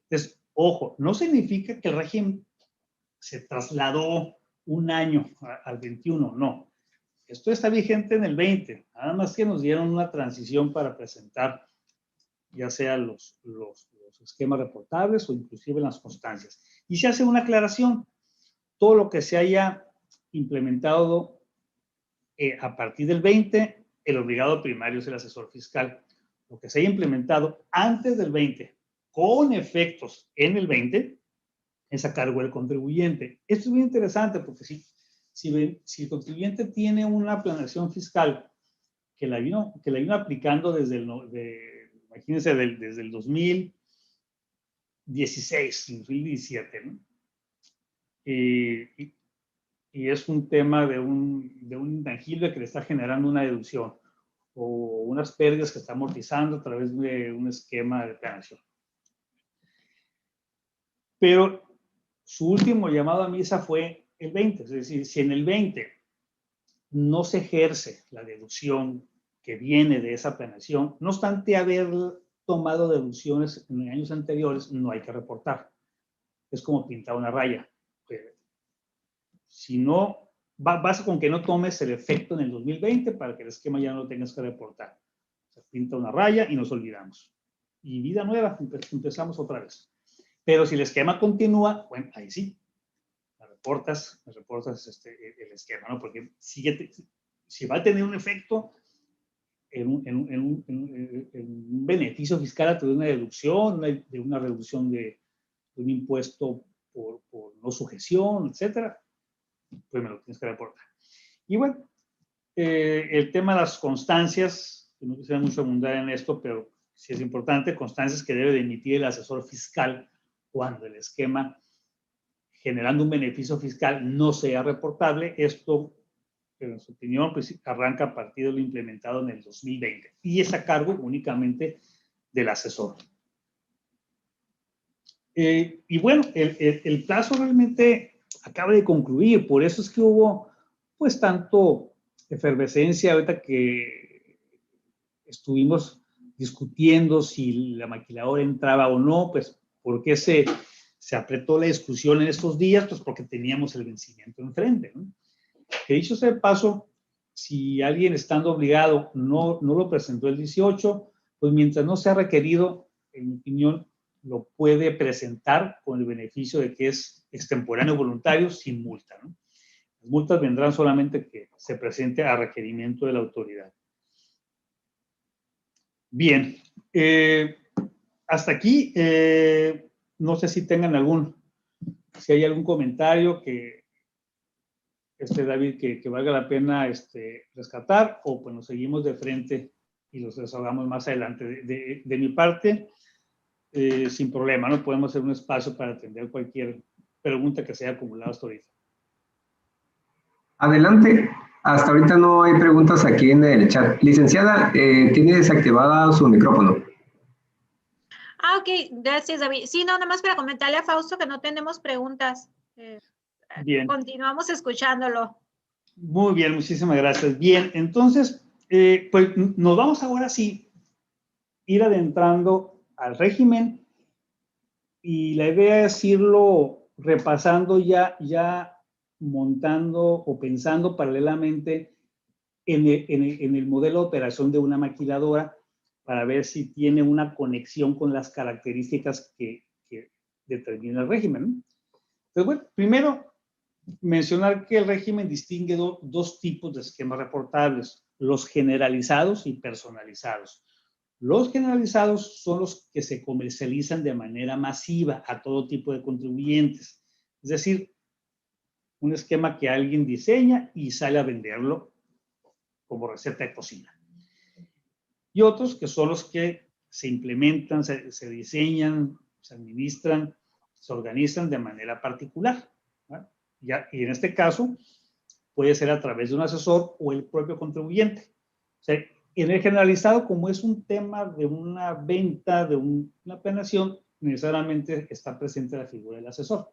Entonces, ojo, no significa que el régimen se trasladó un año al 21, no. Esto está vigente en el 20, nada más que nos dieron una transición para presentar ya sea los esquemas reportables o inclusive las constancias. Y se hace una aclaración, todo lo que se haya implementado a partir del 20, el obligado primario es el asesor fiscal. Lo que se haya implementado antes del 20, con efectos en el 20, es a cargo del contribuyente. Esto es muy interesante porque si el contribuyente tiene una planeación fiscal que la vino aplicando desde imagínense, desde el 2016, 2017, ¿no? Y es un tema de un intangible que le está generando una deducción o unas pérdidas que está amortizando a través de un esquema de planeación. Pero su último llamado a misa fue el 20, es decir, si en el 20 no se ejerce la deducción que viene de esa planeación, no obstante haber tomado deducciones en años anteriores, no hay que reportar. Es como pintar una raya. Si no, basta con que no tomes el efecto en el 2020 para que el esquema ya no lo tengas que reportar. Se pinta una raya y nos olvidamos. Y vida nueva, empezamos otra vez. Pero si el esquema continúa, bueno, ahí sí, me reportas el esquema, ¿no? Porque si va a tener un efecto en un beneficio fiscal a través de una deducción, de una reducción de un impuesto por no sujeción, etcétera, pues me lo tienes que reportar. Y bueno, el tema de las constancias, que no quisiera mucho abundar en esto, pero sí es importante, constancias que debe de emitir el asesor fiscal cuando el esquema generando un beneficio fiscal no sea reportable. Esto, en su opinión, pues arranca a partir de lo implementado en el 2020 y es a cargo únicamente del asesor. Y bueno, el plazo realmente acaba de concluir, por eso es que hubo pues tanto efervescencia ahorita que estuvimos discutiendo si la maquiladora entraba o no, pues ¿por qué se apretó la discusión en estos días? Pues porque teníamos el vencimiento enfrente, ¿no? Que dicho sea de paso, si alguien estando obligado no lo presentó el 18, pues mientras no sea requerido, en mi opinión, lo puede presentar con el beneficio de que es extemporáneo voluntario sin multa, ¿no? Las multas vendrán solamente que se presente a requerimiento de la autoridad. Bien, hasta aquí, no sé si tengan si hay algún comentario que, David, que valga la pena rescatar, o pues nos seguimos de frente y los desahogamos más adelante. De mi parte, sin problema, ¿no? Podemos hacer un espacio para atender cualquier pregunta que se haya acumulado hasta ahorita. Adelante. Hasta ahorita no hay preguntas aquí en el chat. Licenciada, tiene desactivado su micrófono. Ah, ok. Gracias, David. Sí, no, nada más para comentarle a Fausto que no tenemos preguntas. Bien. Continuamos escuchándolo. Muy bien, muchísimas gracias. Bien, entonces, pues nos vamos ahora sí ir adentrando al régimen y la idea es irlo repasando ya montando o pensando paralelamente en el modelo de operación de una maquiladora para ver si tiene una conexión con las características que determina el régimen, ¿no? Entonces, bueno, primero mencionar que el régimen distingue dos tipos de esquemas reportables, los generalizados y personalizados. Los generalizados son los que se comercializan de manera masiva a todo tipo de contribuyentes. Es decir, un esquema que alguien diseña y sale a venderlo como receta de cocina. Y otros que son los que se implementan, se diseñan, se administran, se organizan de manera particular, ¿verdad? Y en este caso puede ser a través de un asesor o el propio contribuyente. O sea, en el generalizado, como es un tema de una venta, de una planeación, necesariamente está presente la figura del asesor.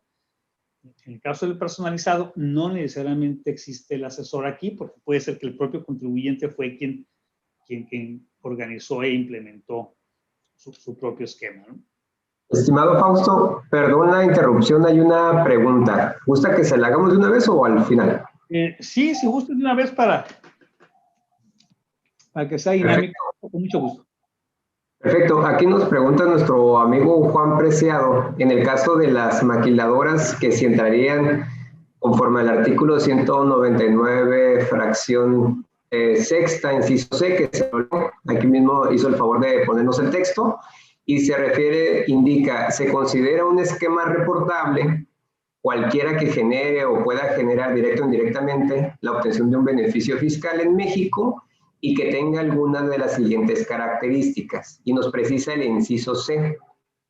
En el caso del personalizado, no necesariamente existe el asesor aquí, porque puede ser que el propio contribuyente fue quien organizó e implementó su propio esquema, ¿no? Estimado Fausto, perdón la interrupción, hay una pregunta. ¿Gusta que se la hagamos de una vez o al final? Sí, si gusta de una vez para que sea dinámico, con mucho gusto. Perfecto. Aquí nos pregunta nuestro amigo Juan Preciado, en el caso de las maquiladoras que si entrarían conforme al artículo 199, fracción sexta, inciso C, que aquí mismo hizo el favor de ponernos el texto, y se refiere, indica, se considera un esquema reportable cualquiera que genere o pueda generar directo o indirectamente la obtención de un beneficio fiscal en México y que tenga alguna de las siguientes características. Y nos precisa el inciso C.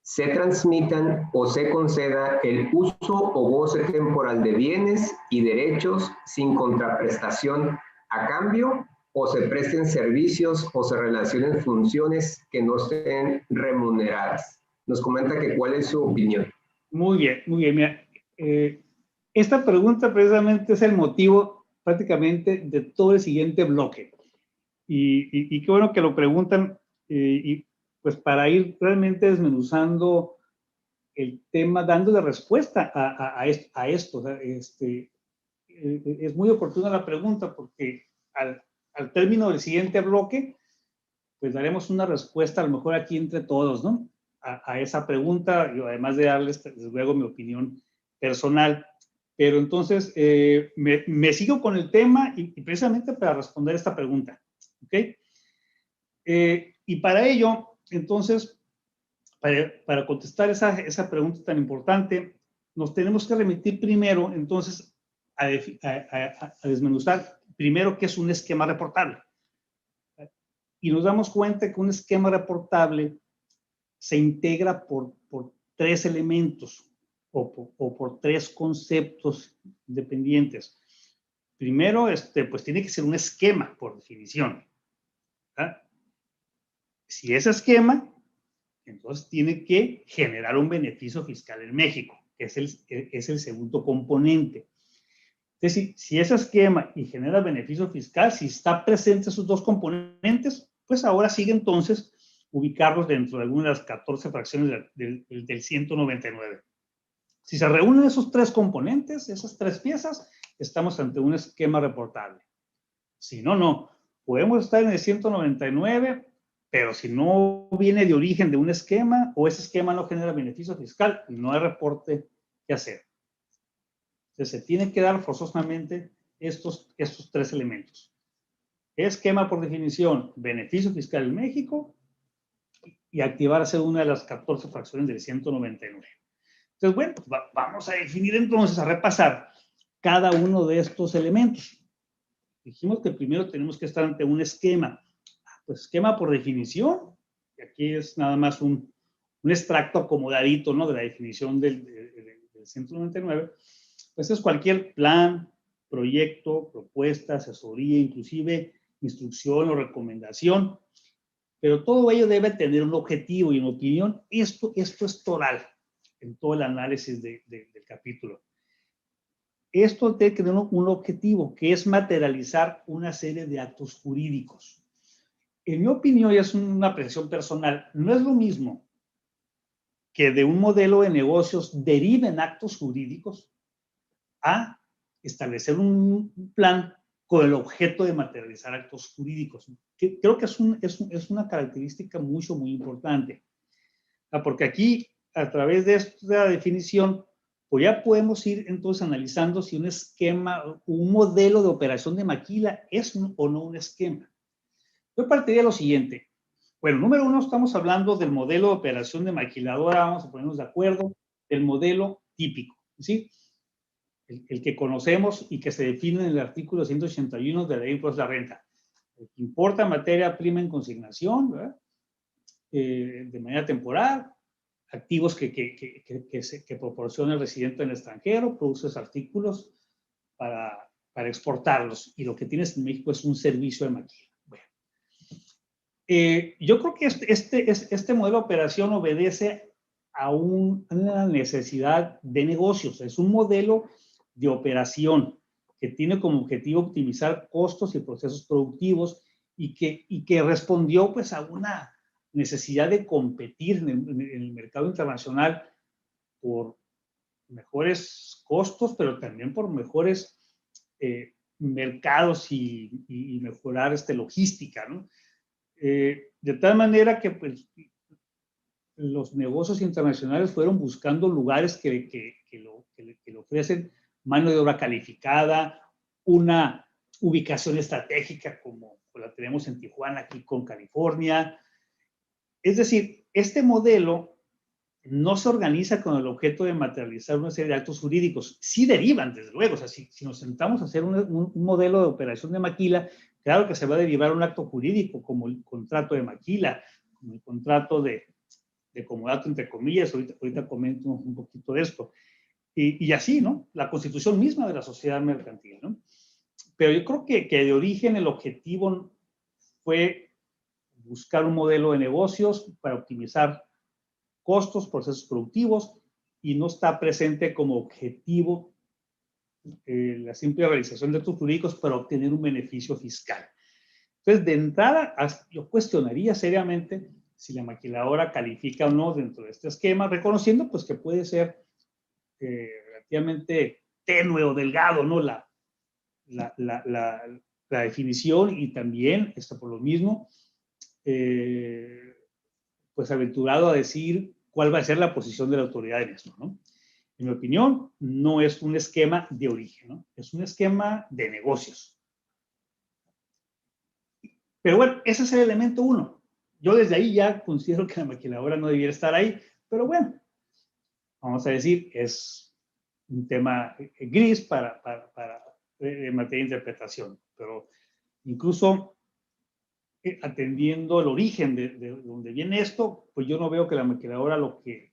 Se transmitan o se conceda el uso o goce temporal de bienes y derechos sin contraprestación a cambio, o se presten servicios o se relacionen funciones que no estén remuneradas. Nos comenta que cuál es su opinión. Muy bien, muy bien. Mira, esta pregunta precisamente es el motivo prácticamente de todo el siguiente bloque. Y qué bueno que lo preguntan, y pues para ir realmente desmenuzando el tema, dándole respuesta a esto. O sea, es muy oportuna la pregunta porque al término del siguiente bloque, pues daremos una respuesta a lo mejor aquí entre todos, ¿no? A esa pregunta, yo además de darles desde luego mi opinión personal. Pero entonces me sigo con el tema y precisamente para responder esta pregunta. ¿Ok? Y para ello, entonces, para contestar esa pregunta tan importante, nos tenemos que remitir primero, entonces, a desmenuzar primero qué es un esquema reportable. Y nos damos cuenta que un esquema reportable se integra por tres elementos o por tres conceptos independientes. Primero, pues tiene que ser un esquema, por definición. ¿Verdad? Si es esquema, entonces tiene que generar un beneficio fiscal en México, que es el segundo componente. Entonces, si es esquema y genera beneficio fiscal, si está presente esos dos componentes, pues ahora sigue entonces ubicarlos dentro de alguna de las 14 fracciones del 199. Si se reúnen esos tres componentes, esas tres piezas, estamos ante un esquema reportable. Si no, no. Podemos estar en el 199, pero si no viene de origen de un esquema o ese esquema no genera beneficio fiscal, no hay reporte que hacer. Entonces, se tienen que dar forzosamente estos tres elementos. Esquema por definición, beneficio fiscal en México y activarse una de las 14 fracciones del 199. Entonces, bueno, pues vamos a definir entonces, a repasar cada uno de estos elementos. Dijimos que primero tenemos que estar ante un esquema. Pues esquema por definición, y aquí es nada más un extracto acomodadito, ¿no?, de la definición del 199, pues es cualquier plan, proyecto, propuesta, asesoría, inclusive instrucción o recomendación, pero todo ello debe tener un objetivo y en opinión, esto es toral en todo el análisis del capítulo. Esto tiene que tener un objetivo, que es materializar una serie de actos jurídicos. En mi opinión, y es una apreciación personal, no es lo mismo que de un modelo de negocios deriven actos jurídicos a establecer un plan con el objeto de materializar actos jurídicos. Creo que es una característica muy importante. Porque aquí, a través de esta definición, pues ya podemos ir entonces analizando si un esquema, un modelo de operación de maquila es o no un esquema. Yo partiría de lo siguiente. Bueno, número uno, estamos hablando del modelo de operación de maquiladora, vamos a ponernos de acuerdo, del modelo típico, ¿sí? el que conocemos y que se define en el artículo 181 de la Ley de Impuestos a la Renta. El que importa materia prima en consignación, ¿verdad? De manera temporal, activos que proporciona el residente en el extranjero, produces artículos para exportarlos, y lo que tienes en México es un servicio de maquila. Bueno, yo creo que este modelo de operación obedece a una necesidad de negocios. Es un modelo de operación que tiene como objetivo optimizar costos y procesos productivos, y que respondió pues a una necesidad de competir en el mercado internacional por mejores costos, pero también por mejores mercados y mejorar logística, ¿no? De tal manera que pues, los negocios internacionales fueron buscando lugares que le ofrecen mano de obra calificada, una ubicación estratégica como la tenemos en Tijuana, aquí con California. Es decir, este modelo no se organiza con el objeto de materializar una serie de actos jurídicos. Sí derivan, desde luego. O sea, si nos sentamos a hacer un modelo de operación de maquila, claro que se va a derivar un acto jurídico, como el contrato de maquila, como el contrato de comodato, entre comillas. Ahorita comento un poquito de esto. Y así, ¿no? La constitución misma de la sociedad mercantil, ¿no? Pero yo creo que de origen el objetivo fue buscar un modelo de negocios para optimizar costos, procesos productivos, y no está presente como objetivo la simple realización de actos jurídicos para obtener un beneficio fiscal. Entonces, de entrada, yo cuestionaría seriamente si la maquiladora califica o no dentro de este esquema, reconociendo pues que puede ser relativamente tenue o delgado, ¿no? La definición, y también, por lo mismo, pues aventurado a decir cuál va a ser la posición de la autoridad en esto, ¿no? En mi opinión, no es un esquema de origen, ¿no? Es un esquema de negocios. Pero bueno, ese es el elemento uno. Yo desde ahí ya considero que la maquiladora no debiera estar ahí, pero bueno, vamos a decir, es un tema gris para materia de interpretación. Pero incluso atendiendo el origen de donde viene esto, pues yo no veo que la maquiladora lo que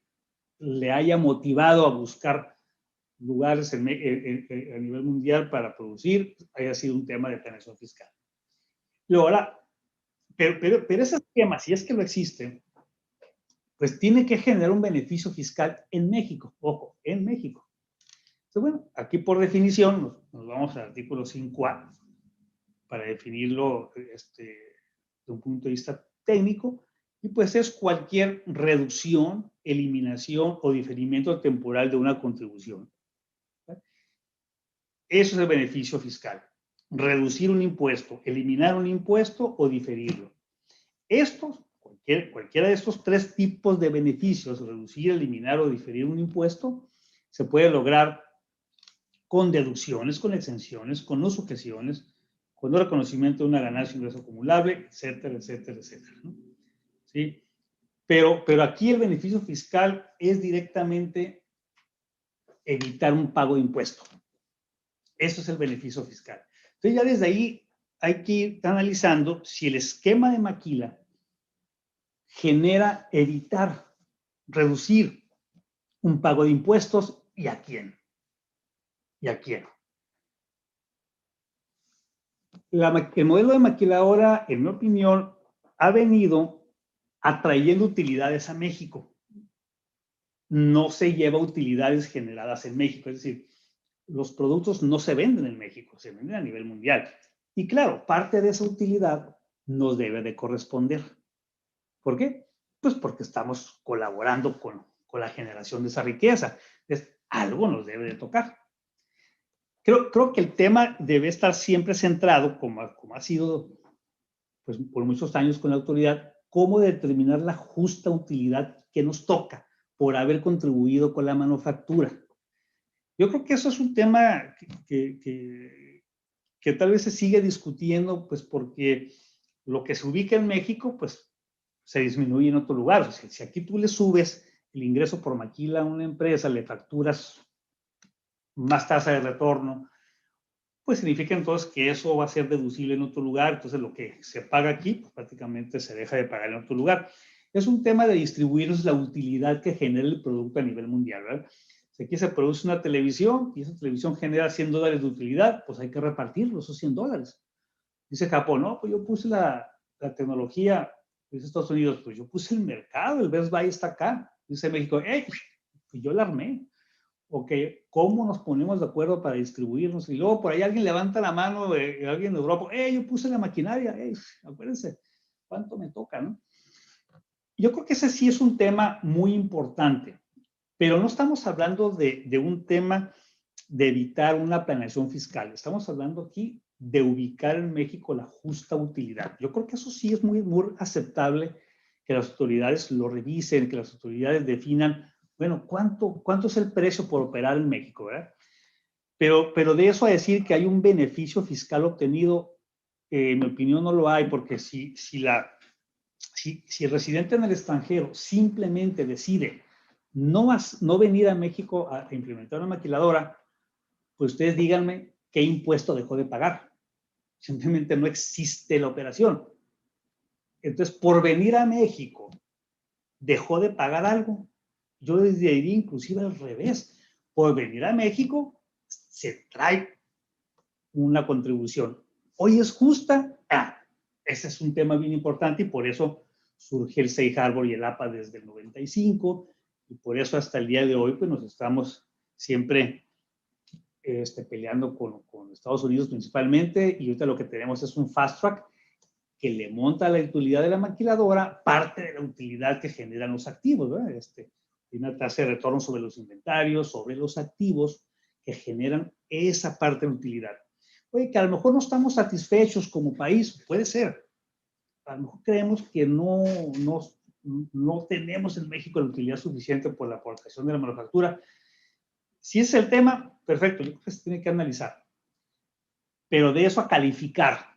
le haya motivado a buscar lugares a nivel mundial para producir haya sido un tema de planeación fiscal. Luego, ahora, pero ese esquema, si es que lo existe, pues tiene que generar un beneficio fiscal en México. Ojo, en México. Entonces, bueno, aquí por definición nos vamos al artículo 5A para definirlo de un punto de vista técnico, y pues es cualquier reducción, eliminación o diferimiento temporal de una contribución. Eso es el beneficio fiscal. Reducir un impuesto, eliminar un impuesto o diferirlo. Cualquiera de estos tres tipos de beneficios, reducir, eliminar o diferir un impuesto, se puede lograr con deducciones, con exenciones, con no sujeciones, con no reconocimiento de una ganancia o ingreso acumulable, etcétera, etcétera, etcétera, ¿no? ¿Sí? Pero aquí el beneficio fiscal es directamente evitar un pago de impuesto. Eso es el beneficio fiscal. Entonces ya desde ahí hay que ir analizando si el esquema de maquila genera evitar, reducir un pago de impuestos, y a quién. ¿Y a quién? El modelo de maquiladora, en mi opinión, ha venido atrayendo utilidades a México. No se lleva utilidades generadas en México. Es decir, los productos no se venden en México, se venden a nivel mundial. Y claro, parte de esa utilidad nos debe de corresponder. ¿Por qué? Pues porque estamos colaborando con la generación de esa riqueza. Entonces, algo nos debe de tocar. Creo que el tema debe estar siempre centrado, como ha sido pues, por muchos años con la autoridad, cómo determinar la justa utilidad que nos toca por haber contribuido con la manufactura. Yo creo que eso es un tema que tal vez se sigue discutiendo, pues porque lo que se ubica en México, pues se disminuye en otro lugar. O sea, si aquí tú le subes el ingreso por maquila a una empresa, le facturas más tasa de retorno, pues significa entonces que eso va a ser deducible en otro lugar, entonces lo que se paga aquí, pues prácticamente se deja de pagar en otro lugar. Es un tema de distribuirnos la utilidad que genera el producto a nivel mundial, ¿verdad? Si aquí se produce una televisión y esa televisión genera $100 de utilidad, pues hay que repartirlo, esos $100. Dice Japón, no, pues yo puse la tecnología, dice Estados Unidos, pues yo puse el mercado, el Best Buy está acá. Dice México, pues yo la armé. Ok, ¿cómo nos ponemos de acuerdo para distribuirnos? Y luego por ahí alguien levanta la mano, alguien de Europa, yo puse la maquinaria, acuérdense, ¿cuánto me toca, no? Yo creo que ese sí es un tema muy importante, pero no estamos hablando de un tema de evitar una planeación fiscal. Estamos hablando aquí de ubicar en México la justa utilidad. Yo creo que eso sí es muy, muy aceptable que las autoridades lo revisen, que las autoridades definan, bueno, ¿cuánto es el precio por operar en México, verdad? Pero de eso a decir que hay un beneficio fiscal obtenido, en mi opinión no lo hay, porque si el residente en el extranjero simplemente decide no venir a México a implementar una maquiladora, pues ustedes díganme qué impuesto dejó de pagar. Simplemente no existe la operación. Entonces, por venir a México, dejó de pagar algo. Yo les diría inclusive al revés. Por venir a México, se trae una contribución. ¿Hoy es justa? Ese es un tema bien importante y por eso surge el Safe Harbor y el APA desde el 95 y por eso hasta el día de hoy pues nos estamos siempre peleando con Estados Unidos principalmente y ahorita lo que tenemos es un fast track que le monta la utilidad de la maquiladora parte de la utilidad que generan los activos, ¿verdad? Una tasa de retorno sobre los inventarios, sobre los activos que generan esa parte de utilidad. Oye, que a lo mejor no estamos satisfechos como país, puede ser. A lo mejor creemos que no tenemos en México la utilidad suficiente por la aportación de la manufactura. Si ese es el tema, perfecto, yo creo que se tiene que analizar. Pero de eso a calificar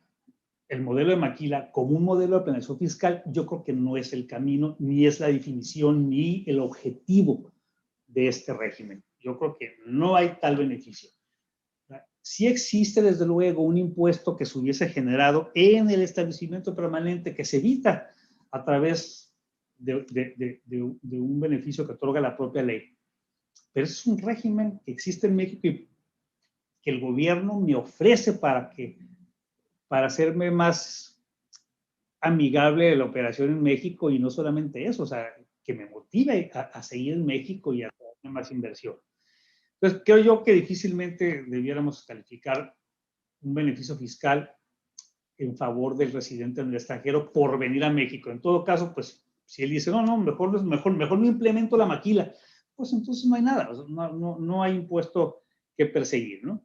el modelo de maquila como un modelo de planeación fiscal, yo creo que no es el camino, ni es la definición, ni el objetivo de este régimen. Yo creo que no hay tal beneficio. Sí existe, desde luego, un impuesto que se hubiese generado en el establecimiento permanente que se evita a través de un beneficio que otorga la propia ley. Pero es un régimen que existe en México y que el gobierno me ofrece para hacerme más amigable de la operación en México y no solamente eso, o sea, que me motive a seguir en México y a tener más inversión. Entonces, creo yo que difícilmente debiéramos calificar un beneficio fiscal en favor del residente en el extranjero por venir a México. En todo caso, pues, si él dice, no, mejor no implemento la maquila, pues entonces no hay nada, no hay impuesto que perseguir, ¿no?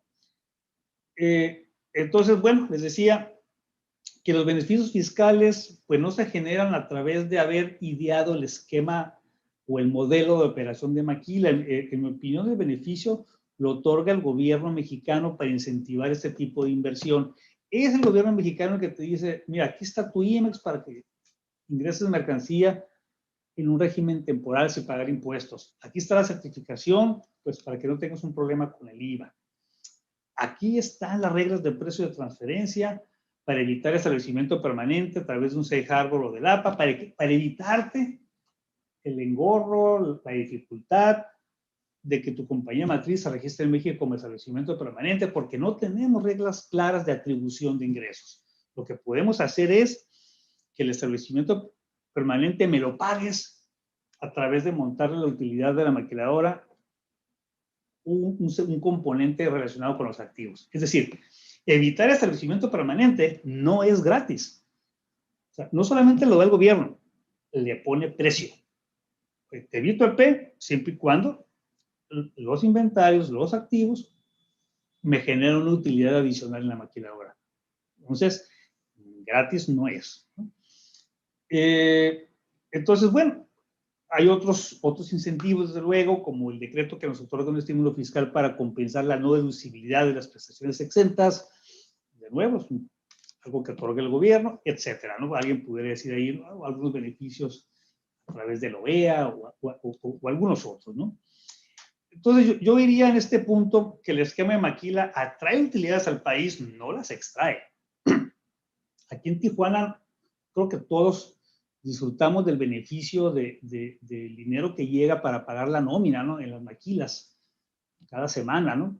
Entonces, bueno, les decía que los beneficios fiscales, pues, no se generan a través de haber ideado el esquema o el modelo de operación de maquila. En mi opinión, el beneficio lo otorga el gobierno mexicano para incentivar este tipo de inversión. Es el gobierno mexicano que te dice, mira, aquí está tu IMEX para que ingreses mercancía en un régimen temporal sin pagar impuestos. Aquí está la certificación, pues para que no tengas un problema con el IVA. Aquí están las reglas de precio de transferencia para evitar establecimiento permanente a través de un Safe Harbor o del APA, para evitarte el engorro, la dificultad de que tu compañía matriz se registre en México como establecimiento permanente, porque no tenemos reglas claras de atribución de ingresos. Lo que podemos hacer es que el establecimiento permanente me lo pagues a través de montarle la utilidad de la maquiladora un componente relacionado con los activos. Es decir, evitar establecimiento permanente no es gratis. O sea, no solamente lo da el gobierno, le pone precio. Te evito el P siempre y cuando los inventarios, los activos, me generan una utilidad adicional en la maquiladora. Entonces, gratis no es. Entonces, bueno, hay otros incentivos, desde luego, como el decreto que nos otorga un estímulo fiscal para compensar la no deducibilidad de las prestaciones exentas. De nuevo, es algo que otorga el gobierno, etcétera, ¿no? Alguien pudiera decir ahí, ¿no?, algunos beneficios a través de la OEA o algunos otros, ¿no? Entonces, yo diría en este punto que el esquema de maquila atrae utilidades al país, no las extrae. Aquí en Tijuana, creo que todos disfrutamos del beneficio del dinero que llega para pagar la nómina, ¿no? En las maquilas, cada semana, ¿no?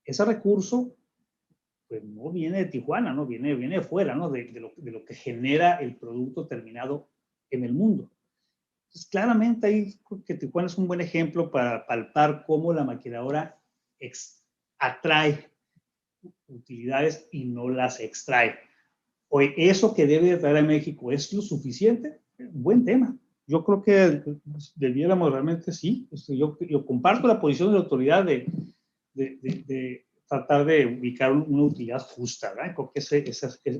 Ese recurso, pues no viene de Tijuana, ¿no? Viene de fuera, ¿no? De lo que genera el producto terminado en el mundo. Entonces, claramente ahí creo que Tijuana es un buen ejemplo para palpar cómo la maquiladora atrae utilidades y no las extrae. O eso que debe de traer a México es lo suficiente. Buen tema. Yo creo que debiéramos realmente, sí. Yo comparto la posición de la autoridad de tratar de ubicar una utilidad justa, ¿verdad? Creo que ese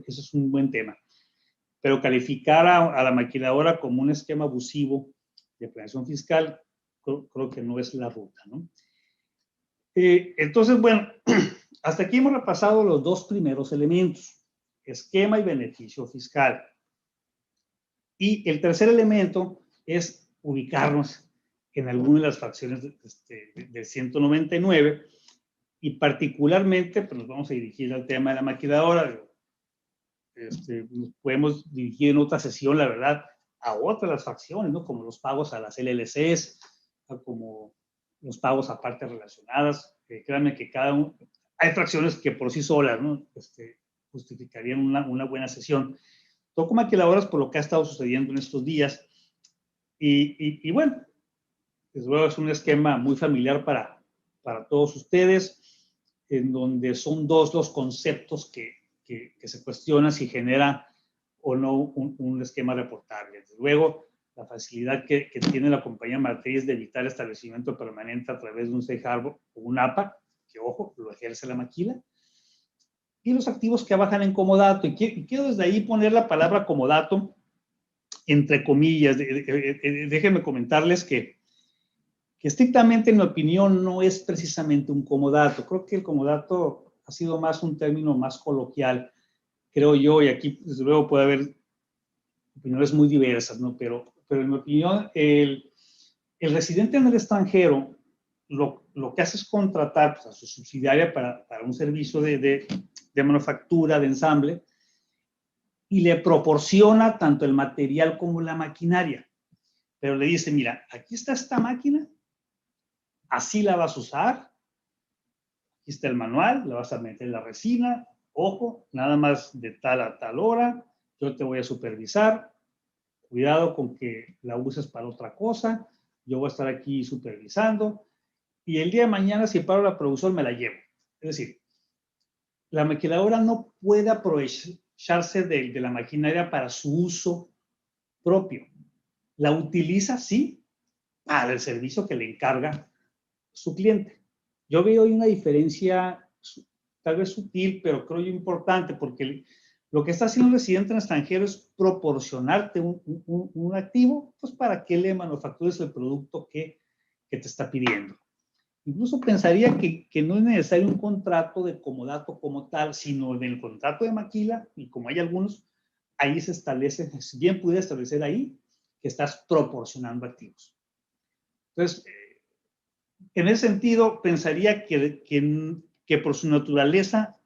es un buen tema. Pero calificar a la maquiladora como un esquema abusivo de planeación fiscal, creo que no es la ruta, ¿no? Entonces, bueno, hasta aquí hemos repasado los dos primeros elementos, esquema y beneficio fiscal. Y el tercer elemento es ubicarnos en alguna de las fracciones del 199 y particularmente, pues nos vamos a dirigir al tema de la maquiladora. Nos podemos dirigir en otra sesión, la verdad, a otras de las fracciones, ¿no? Como los pagos a las LLCs, como los pagos a partes relacionadas. Créanme que cada uno, hay fracciones que por sí solas, ¿no? Justificarían una buena sesión. Toco maquiladoras por lo que ha estado sucediendo en estos días. Y bueno, desde luego es un esquema muy familiar para todos ustedes, en donde son dos los conceptos que se cuestiona si genera o no un esquema reportable. Desde luego, la facilidad que tiene la compañía matriz de evitar establecimiento permanente a través de un safe harbor o un APA, que ojo, lo ejerce la maquila, y los activos que bajan en comodato. Y quiero desde ahí poner la palabra comodato entre comillas. Déjenme comentarles que estrictamente, en mi opinión, no es precisamente un comodato. Creo que el comodato ha sido más un término más coloquial, creo yo, y aquí desde luego puede haber opiniones muy diversas, ¿no? Pero en mi opinión, el residente en el extranjero lo que hace es contratar, pues, a su subsidiaria para un servicio de manufactura, de ensamble, y le proporciona tanto el material como la maquinaria. Pero le dice, mira, aquí está esta máquina, así la vas a usar, aquí está el manual, la vas a meter en la resina, ojo, nada más de tal a tal hora, yo te voy a supervisar, cuidado con que la uses para otra cosa, yo voy a estar aquí supervisando, y el día de mañana, si paro la producción, me la llevo. Es decir, la maquiladora no puede aprovecharse de la maquinaria para su uso propio. La utiliza, sí, para el servicio que le encarga su cliente. Yo veo hoy una diferencia tal vez sutil, pero creo yo importante, porque lo que está haciendo un residente en extranjero es proporcionarte un activo, pues para que le manufactures el producto que te está pidiendo. Incluso pensaría que no es necesario un contrato de comodato como tal, sino en el contrato de maquila, y como hay algunos, ahí se establece, si bien pudiera establecer ahí, que estás proporcionando activos. Entonces, en ese sentido, pensaría que por su naturaleza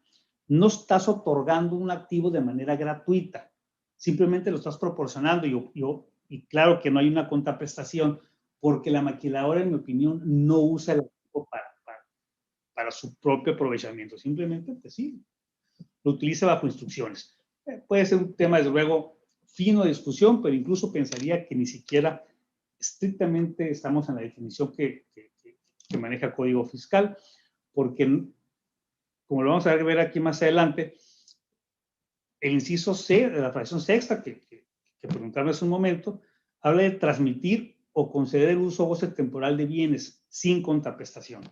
no estás otorgando un activo de manera gratuita, simplemente lo estás proporcionando y claro que no hay una contraprestación, porque la maquiladora, en mi opinión, no usa el activo para su propio aprovechamiento, simplemente, pues sí, lo utiliza bajo instrucciones. Puede ser un tema, desde luego, fino de discusión, pero incluso pensaría que ni siquiera estrictamente estamos en la definición que maneja el Código Fiscal, porque, como lo vamos a ver aquí más adelante, el inciso C de la fracción sexta, que preguntaron hace un momento, habla de transmitir o conceder el uso o goce temporal de bienes sin contraprestación.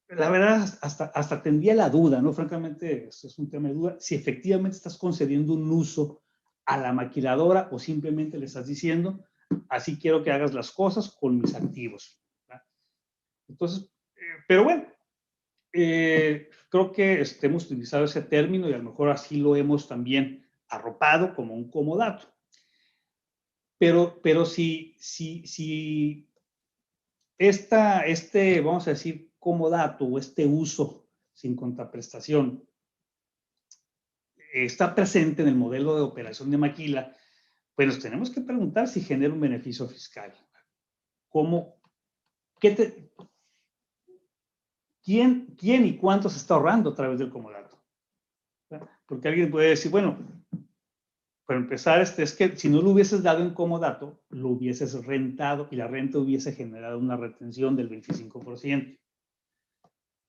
La verdad, hasta tendría la duda, ¿no? Francamente, es un tema de duda, si efectivamente estás concediendo un uso a la maquiladora o simplemente le estás diciendo, así quiero que hagas las cosas con mis activos. Entonces, pero bueno, creo que hemos utilizado ese término y a lo mejor así lo hemos también arropado como un comodato. Pero si vamos a decir, comodato o este uso sin contraprestación está presente en el modelo de operación de maquila, pues nos tenemos que preguntar si genera un beneficio fiscal. ¿Quién y cuánto se está ahorrando a través del comodato? Porque alguien puede decir, bueno, para empezar, es que si no lo hubieses dado en comodato, lo hubieses rentado y la renta hubiese generado una retención del 25%.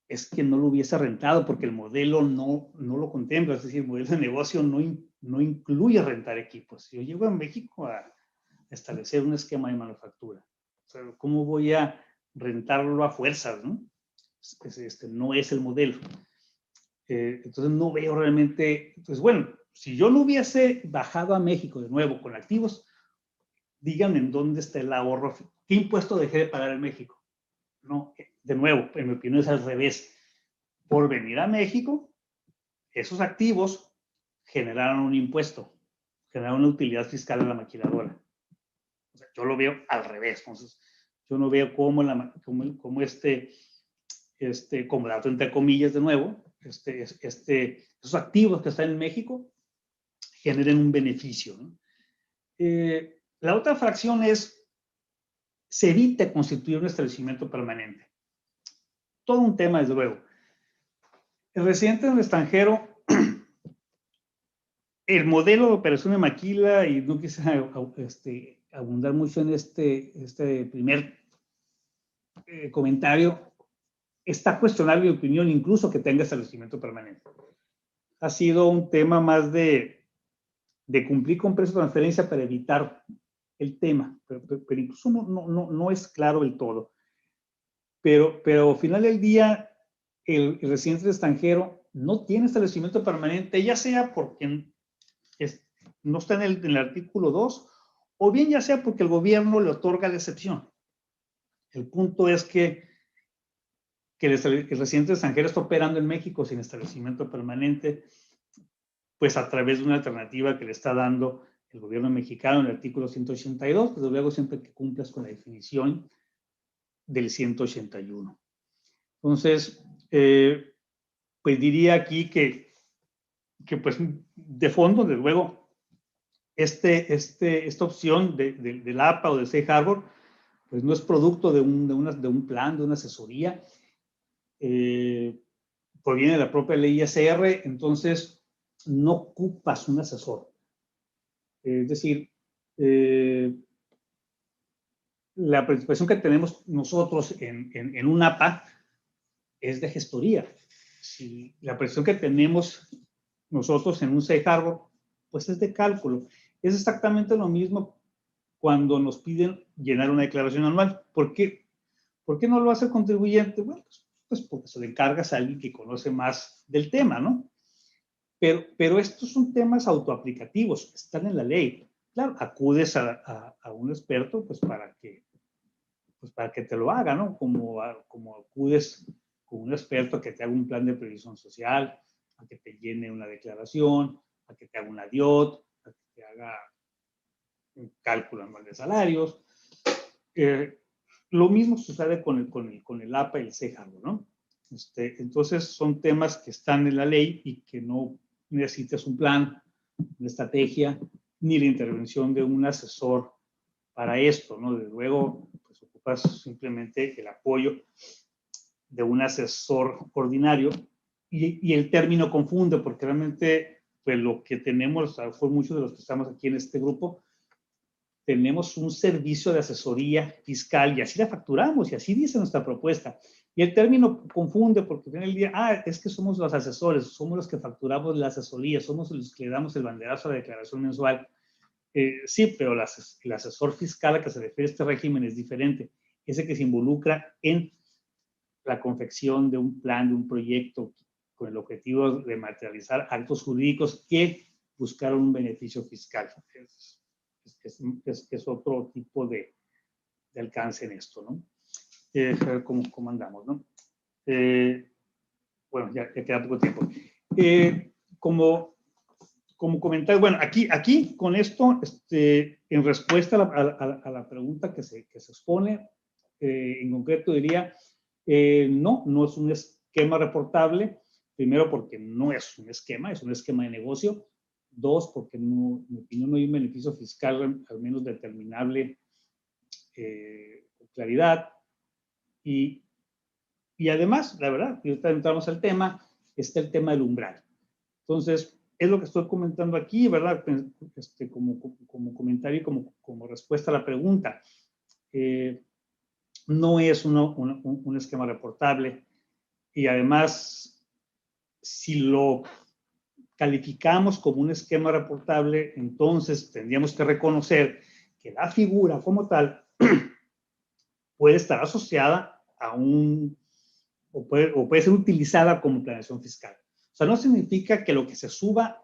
Es que no lo hubiese rentado porque el modelo no lo contempla, es decir, el modelo de negocio no incluye rentar equipos. Si yo llego a México a establecer un esquema de manufactura, o sea, ¿cómo voy a rentarlo a fuerzas, no? No es el modelo. Entonces no veo realmente, pues bueno, si yo lo hubiese bajado a México de nuevo con activos, díganme en dónde está el ahorro, qué impuesto dejé de pagar en México. No, de nuevo, en mi opinión es al revés. Por venir a México, esos activos generaron un impuesto, generaron una utilidad fiscal a la maquiladora. O sea, yo lo veo al revés. Entonces, yo no veo cómo como dato entre comillas de nuevo, esos activos que están en México generen un beneficio, ¿no? La otra fracción es, se evita constituir un establecimiento permanente. Todo un tema, desde luego. El residente en el extranjero, el modelo de operación de maquila, y no quise abundar mucho en este primer comentario, está cuestionable mi opinión, incluso que tenga establecimiento permanente. Ha sido un tema más de cumplir con precio de transferencia para evitar el tema, pero incluso no es claro del todo. Pero al final del día, el residente extranjero no tiene establecimiento permanente, ya sea porque no está en el artículo 2, o bien ya sea porque el gobierno le otorga la excepción. El punto es que el residente extranjero está operando en México sin establecimiento permanente, pues a través de una alternativa que le está dando el gobierno mexicano en el artículo 182, desde luego siempre que cumplas con la definición del 181. Entonces, pues diría aquí que pues de fondo, desde luego, esta opción del APA o del Safe Harbor, pues no es producto de un plan, de una asesoría, proviene de la propia ley ISR, entonces no ocupas un asesor. Es decir, la participación que tenemos nosotros en un APA es de gestoría. Si la participación que tenemos nosotros en un Safe Harbor, pues es de cálculo. Es exactamente lo mismo cuando nos piden llenar una declaración anual. ¿Por qué no lo hace el contribuyente? Bueno, pues porque se le encargas a alguien que conoce más del tema, ¿no? Pero estos son temas autoaplicativos, están en la ley. Claro, acudes a un experto pues para que te lo haga, ¿no? Como acudes con un experto a que te haga un plan de previsión social, a que te llene una declaración, a que te haga una DIOT, a que te haga un cálculo anual de salarios. Lo mismo sucede con el APA y el Safe Harbor, ¿no? Entonces son temas que están en la ley y que no necesitas un plan, una estrategia, ni la intervención de un asesor para esto, ¿no? Desde luego, pues ocupas simplemente el apoyo de un asesor ordinario y el término confunde porque realmente pues lo que tenemos, fue muchos de los que estamos aquí en este grupo, tenemos un servicio de asesoría fiscal y así la facturamos y así dice nuestra propuesta. Y el término confunde porque en el día, es que somos los asesores, somos los que facturamos la asesoría, somos los que le damos el banderazo a la declaración mensual. Sí, pero el asesor fiscal a que se refiere este régimen es diferente. Ese que se involucra en la confección de un plan, de un proyecto con el objetivo de materializar actos jurídicos que buscaron un beneficio fiscal. Es otro tipo de alcance en esto, ¿no? ¿Cómo andamos, no? Bueno, ya queda poco tiempo. Como comentar, bueno, aquí con esto, en respuesta a la pregunta que se expone, en concreto diría, no es un esquema reportable. Primero, porque no es un esquema de negocio. Dos, porque en mi opinión no hay un beneficio fiscal al menos determinable con claridad. Y además, la verdad, y ahorita entramos al tema, está el tema del umbral. Entonces, es lo que estoy comentando aquí, ¿verdad? Como comentario y como respuesta a la pregunta. No es un esquema reportable. Y además, si lo calificamos como un esquema reportable, entonces tendríamos que reconocer que la figura como tal puede estar asociada a o puede ser utilizada como planeación fiscal. O sea, no significa que lo que se suba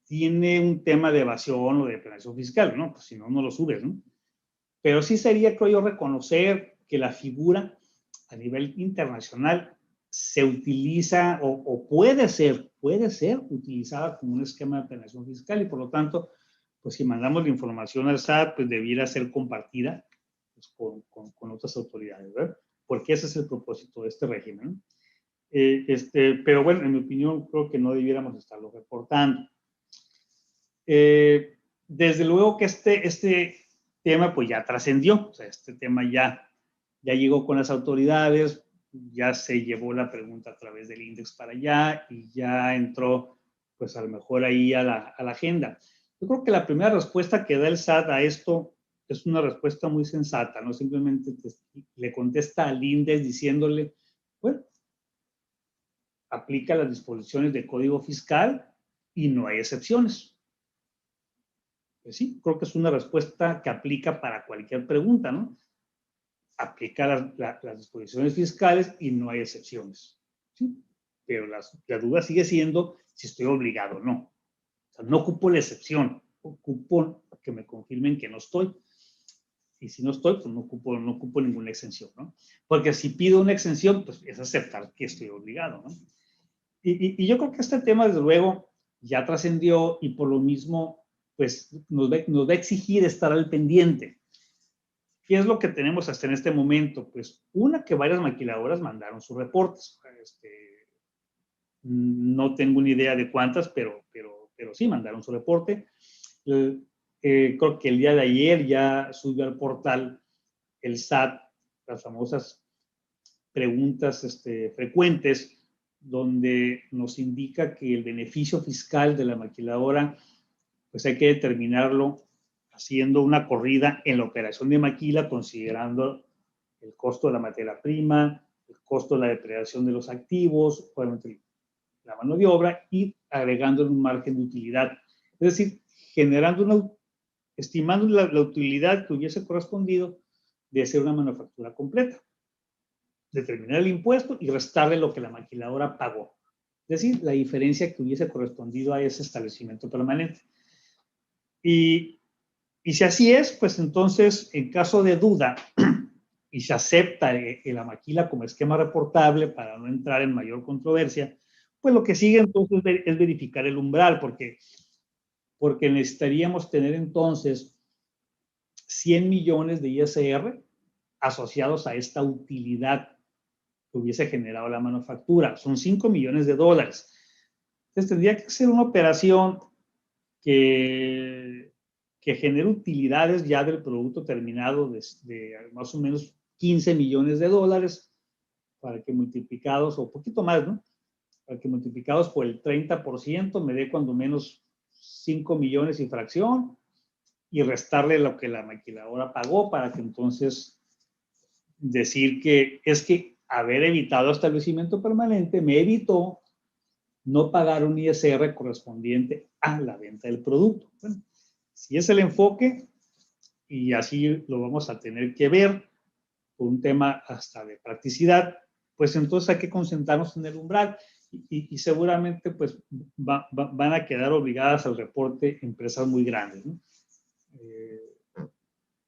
tiene un tema de evasión o de planeación fiscal, ¿no? Pues si no, no lo subes, ¿no? Pero sí sería, creo yo, reconocer que la figura a nivel internacional se utiliza o puede ser utilizada como un esquema de planeación fiscal y por lo tanto, pues si mandamos la información al SAT, pues debiera ser compartida pues, con otras autoridades, ¿verdad? Porque ese es el propósito de este régimen, ¿no? Pero bueno, en mi opinión, creo que no debiéramos estarlo reportando. Desde luego que este tema pues ya trascendió, o sea, este tema ya llegó con las autoridades, ya se llevó la pregunta a través del índice para allá y ya entró pues a lo mejor ahí a la agenda. Yo creo que la primera respuesta que da el SAT a esto es una respuesta muy sensata, no simplemente le contesta al índice diciéndole, bueno, aplica las disposiciones del Código Fiscal y no hay excepciones. Pues sí, creo que es una respuesta que aplica para cualquier pregunta, ¿no? Aplica las disposiciones fiscales y no hay excepciones. ¿Sí? Pero la duda sigue siendo si estoy obligado o no. O sea, no ocupo la excepción, ocupo que me confirmen que no estoy. Y si no estoy, pues no ocupo ninguna exención, ¿no? Porque si pido una exención, pues es aceptar que estoy obligado, ¿no? Y yo creo que este tema, desde luego, ya trascendió y por lo mismo, pues nos va a exigir estar al pendiente. ¿Qué es lo que tenemos hasta en este momento? Pues que varias maquiladoras mandaron sus reportes. No tengo ni idea de cuántas, pero sí mandaron su reporte. Creo que el día de ayer ya subió al portal el SAT las famosas preguntas frecuentes, donde nos indica que el beneficio fiscal de la maquiladora, pues hay que determinarlo haciendo una corrida en la operación de maquila, considerando el costo de la materia prima, el costo de la depreciación de los activos, obviamente la mano de obra y agregando un margen de utilidad. Es decir, estimando la utilidad que hubiese correspondido de ser una manufactura completa. Determinar el impuesto y restarle lo que la maquiladora pagó. Es decir, la diferencia que hubiese correspondido a ese establecimiento permanente. Y si así es, pues entonces, en caso de duda, y se acepta la maquila como esquema reportable para no entrar en mayor controversia, pues lo que sigue entonces es verificar el umbral, porque necesitaríamos tener entonces 100 millones de ISR asociados a esta utilidad que hubiese generado la manufactura. Son $5 millones. Entonces tendría que ser una operación que genere utilidades ya del producto terminado de más o menos $15 millones para que multiplicados, o un poquito más, ¿no? Para que multiplicados por el 30% me dé cuando menos 5 millones y fracción y restarle lo que la maquiladora pagó para que entonces decir que es que haber evitado establecimiento permanente me evitó no pagar un ISR correspondiente a la venta del producto. Bueno, si es el enfoque, y así lo vamos a tener que ver por un tema hasta de practicidad, pues entonces hay que concentrarnos en el umbral y seguramente pues van a quedar obligadas al reporte empresas muy grandes, ¿no?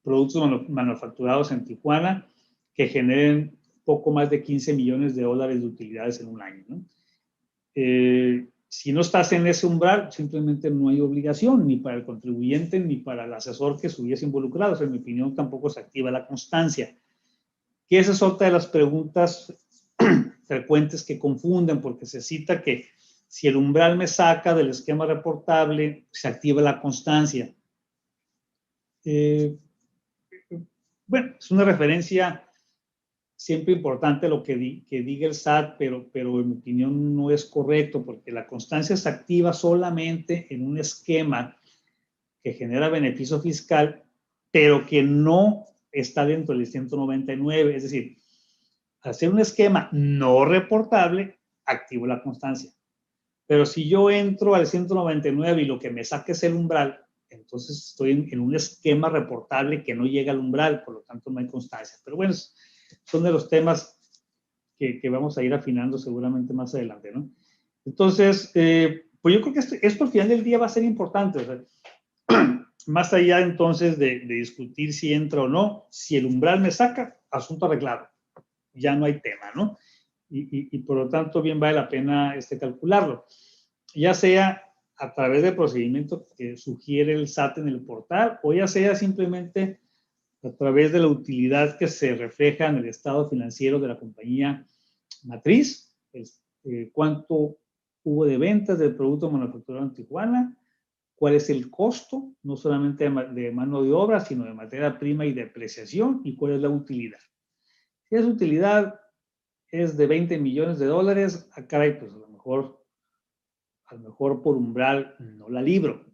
Productos manufacturados en Tijuana que generen poco más de $15 millones de utilidades en un año, ¿no? Si no estás en ese umbral, simplemente no hay obligación ni para el contribuyente ni para el asesor que estuviese involucrado. O sea, en mi opinión, tampoco se activa la constancia. Que esa es otra de las preguntas frecuentes que confunden, porque se cita que si el umbral me saca del esquema reportable, se activa la constancia. Bueno, es una referencia siempre importante lo que diga el SAT, pero en mi opinión no es correcto, porque la constancia se activa solamente en un esquema que genera beneficio fiscal, pero que no está dentro del 199. Es decir, al ser un esquema no reportable, activo la constancia. Pero si yo entro al 199 y lo que me saque es el umbral, entonces estoy en un esquema reportable que no llega al umbral, por lo tanto no hay constancia. Pero bueno, son de los temas que vamos a ir afinando seguramente más adelante, ¿no? Entonces, pues yo creo que esto al final del día va a ser importante. O sea, más allá entonces de discutir si entra o no, si el umbral me saca, asunto arreglado. Ya no hay tema, ¿no? Y por lo tanto, bien vale la pena calcularlo. Ya sea a través del procedimiento que sugiere el SAT en el portal, o ya sea simplemente a través de la utilidad que se refleja en el estado financiero de la compañía matriz, cuánto hubo de ventas del producto manufacturado en Tijuana, cuál es el costo, no solamente de mano de obra, sino de materia prima y depreciación, y cuál es la utilidad. Si esa utilidad es de $20 millones, caray, pues a lo mejor por umbral no la libro.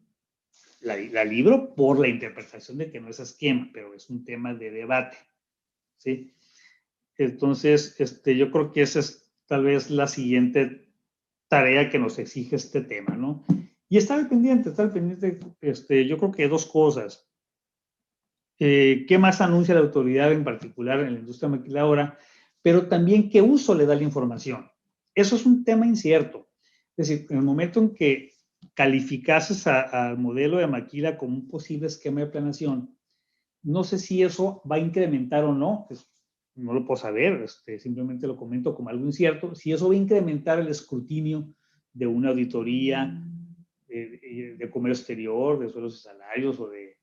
La libro por la interpretación de que no es esquema, pero es un tema de debate, ¿sí? Entonces, yo creo que esa es tal vez la siguiente tarea que nos exige este tema, ¿no? Y estar pendiente, yo creo que dos cosas. ¿Qué más anuncia la autoridad en particular en la industria maquiladora? Pero también qué uso le da la información. Eso es un tema incierto. Es decir, en el momento en que calificases al modelo de maquila como un posible esquema de planeación, no sé si eso va a incrementar o no, no lo puedo saber, simplemente lo comento como algo incierto, si eso va a incrementar el escrutinio de una auditoría de comercio exterior, de suelos y salarios o de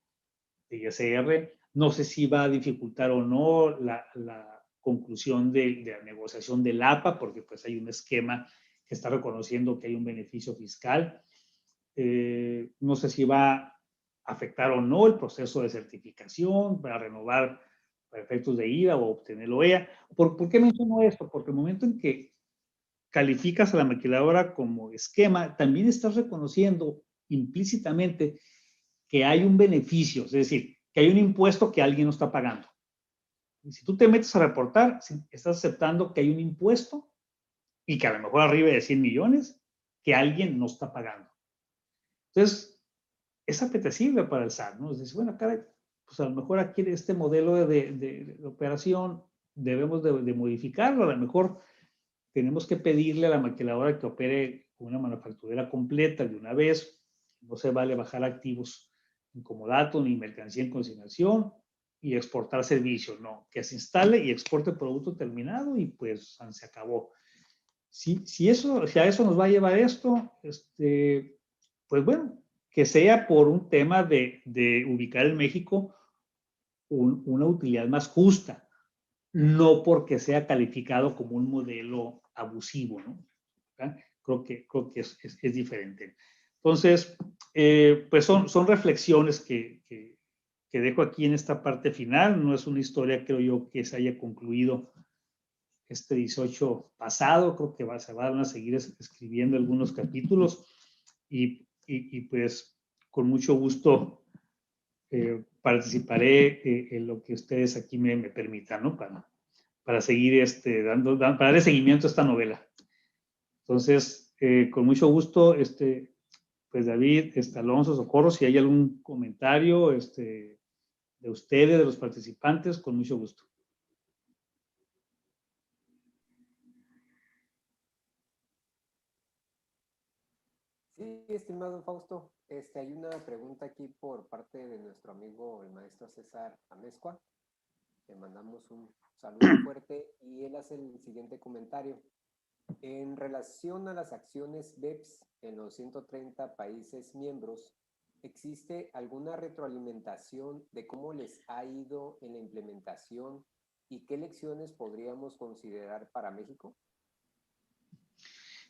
ISR. No sé si va a dificultar o no la conclusión de la negociación del APA, porque pues hay un esquema que está reconociendo que hay un beneficio fiscal. No sé si va a afectar o no el proceso de certificación para renovar para efectos de IVA o obtener el OEA. ¿Por qué menciono esto? Porque el momento en que calificas a la maquiladora como esquema, también estás reconociendo implícitamente que hay un beneficio, es decir, que hay un impuesto que alguien no está pagando. Y si tú te metes a reportar, estás aceptando que hay un impuesto y que a lo mejor arriba de 100 millones que alguien no está pagando. Entonces, es apetecible para el SAT, ¿no? Es decir, bueno, caray, pues a lo mejor aquí este modelo de operación debemos de modificarlo. A lo mejor tenemos que pedirle a la maquiladora que opere una manufacturera completa de una vez. No se vale bajar activos en comodato ni mercancía en consignación y exportar servicios, no, que se instale y exporte producto terminado y pues se acabó. Si a eso nos va a llevar esto, pues bueno, que sea por un tema de ubicar en México una utilidad más justa, no porque sea calificado como un modelo abusivo, ¿no? Creo que es diferente. Entonces, pues son reflexiones que dejo aquí en esta parte final. No es una historia, creo yo, que se haya concluido este 18 pasado. Creo que se van a seguir escribiendo algunos capítulos y pues con mucho gusto participaré en lo que ustedes aquí me permitan, ¿no? Para seguir para darle seguimiento a esta novela. Entonces, con mucho gusto, pues David, Alonso, Socorro, si hay algún comentario de ustedes, de los participantes, con mucho gusto. Sí, estimado Fausto, hay una pregunta aquí por parte de nuestro amigo el maestro César Amezcua. Le mandamos un saludo fuerte y él hace el siguiente comentario. En relación a las acciones BEPS en los 130 países miembros, ¿existe alguna retroalimentación de cómo les ha ido en la implementación y qué lecciones podríamos considerar para México?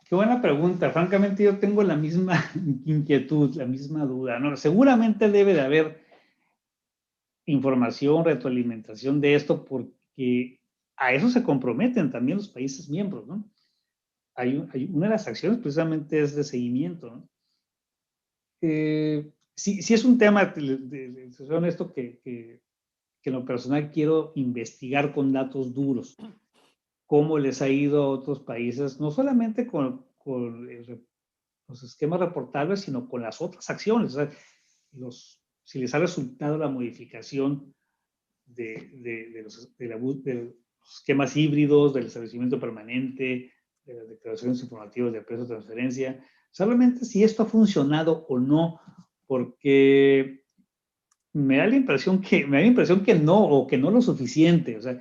Qué buena pregunta. Francamente, yo tengo la misma inquietud, la misma duda, ¿no? Seguramente debe de haber información, retroalimentación de esto, porque a eso se comprometen también los países miembros, ¿no? Una de las acciones precisamente es de seguimiento, ¿no? Sí es un tema, soy honesto, que en lo personal quiero investigar con datos duros cómo les ha ido a otros países, no solamente con los esquemas reportables, sino con las otras acciones. O sea, si les ha resultado la modificación de los esquemas híbridos, del establecimiento permanente, de las declaraciones informativas de precio de transferencia, solamente si esto ha funcionado o no, porque me da la impresión que no, o que no lo suficiente. O sea,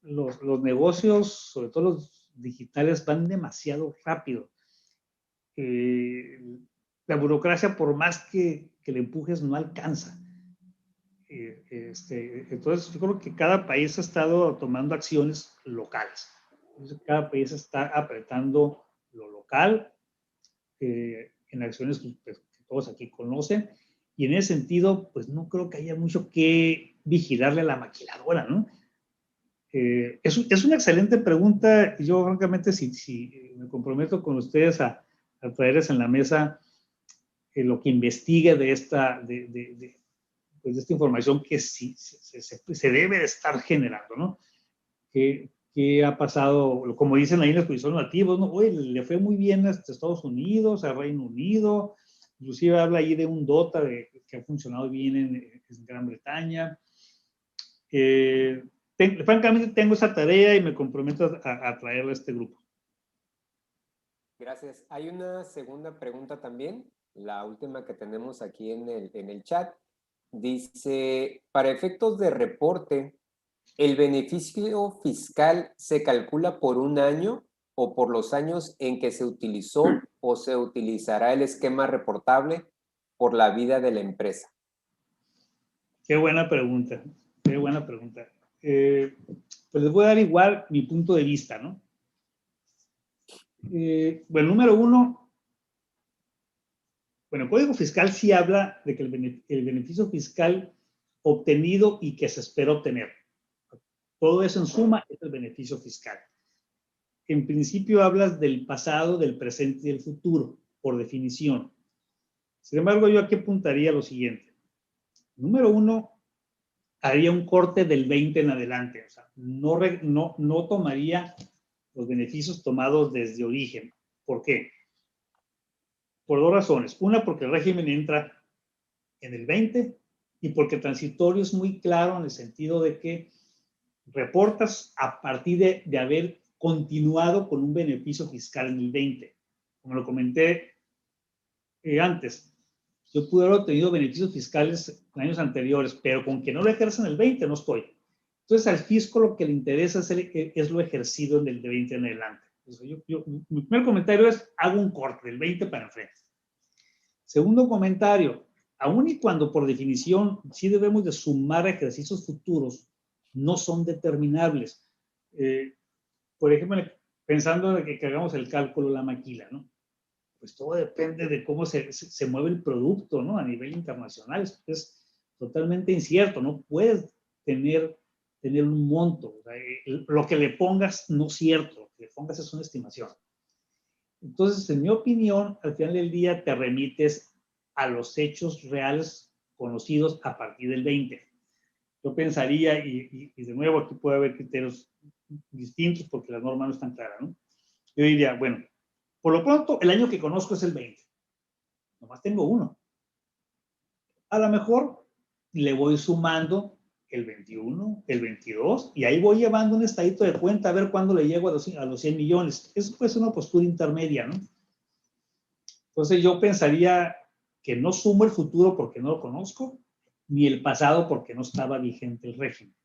los negocios, sobre todo los digitales, van demasiado rápido. La burocracia, por más que le empujes, no alcanza. Entonces, yo creo que cada país ha estado tomando acciones locales. Entonces, cada país está apretando lo local en acciones que todos aquí conocen. Y en ese sentido, pues no creo que haya mucho que vigilarle a la maquiladora, ¿no? Es una excelente pregunta. Yo, francamente, si me comprometo con ustedes a traerles en la mesa lo que investigue de esta información que sí se debe de estar generando, ¿no? ¿Qué ha pasado? Como dicen ahí en la exposición nativos, ¿no? Oye, le fue muy bien a Estados Unidos, a Reino Unido, inclusive habla ahí de un DOTA que ha funcionado bien en Gran Bretaña. Francamente, tengo esa tarea y me comprometo a traerla a este grupo. Gracias. Hay una segunda pregunta también, la última que tenemos aquí en el chat. Dice, para efectos de reporte, ¿el beneficio fiscal se calcula por un año o por los años en que se utilizó o se utilizará el esquema reportable por la vida de la empresa? Qué buena pregunta, qué buena pregunta. Pues les voy a dar igual mi punto de vista, ¿no? Bueno, número uno, el Código Fiscal sí habla de que el beneficio fiscal obtenido y que se espera obtener. Todo eso en suma es el beneficio fiscal. En principio hablas del pasado, del presente y del futuro, por definición. Sin embargo, yo aquí apuntaría lo siguiente. Número uno, haría un corte del 20 en adelante. O sea, no tomaría los beneficios tomados desde origen. ¿Por qué? Por dos razones. Una, porque el régimen entra en el 20 y porque transitorio es muy claro en el sentido de que reportas a partir de haber continuado con un beneficio fiscal en el 20. Como lo comenté antes, yo pude haber obtenido beneficios fiscales en años anteriores, pero con que no lo ejerza en el 20 no estoy. Entonces, al fisco lo que le interesa es lo ejercido en el de 20 en adelante. Entonces, mi primer comentario es, hago un corte del 20 para enfrente. Segundo comentario, aun y cuando por definición sí debemos de sumar ejercicios futuros, no son determinables. Por ejemplo, pensando en que hagamos el cálculo de la maquila, ¿no? Pues todo depende de cómo se mueve el producto, ¿no? A nivel internacional es totalmente incierto, no puedes tener un monto. O sea, lo que le pongas no es cierto, lo que le pongas es una estimación. Entonces, en mi opinión, al final del día te remites a los hechos reales conocidos a partir del 20. Yo pensaría, y de nuevo aquí puede haber criterios distintos porque la norma no es tan clara, ¿no? Yo diría, bueno, por lo pronto el año que conozco es el 20. Nomás tengo uno. A lo mejor le voy sumando el 21, el 22, y ahí voy llevando un estadito de cuenta a ver cuándo le llego a los 100 millones. Eso puede ser una postura intermedia, ¿no? Entonces yo pensaría que no sumo el futuro porque no lo conozco, ni el pasado porque no estaba vigente el régimen.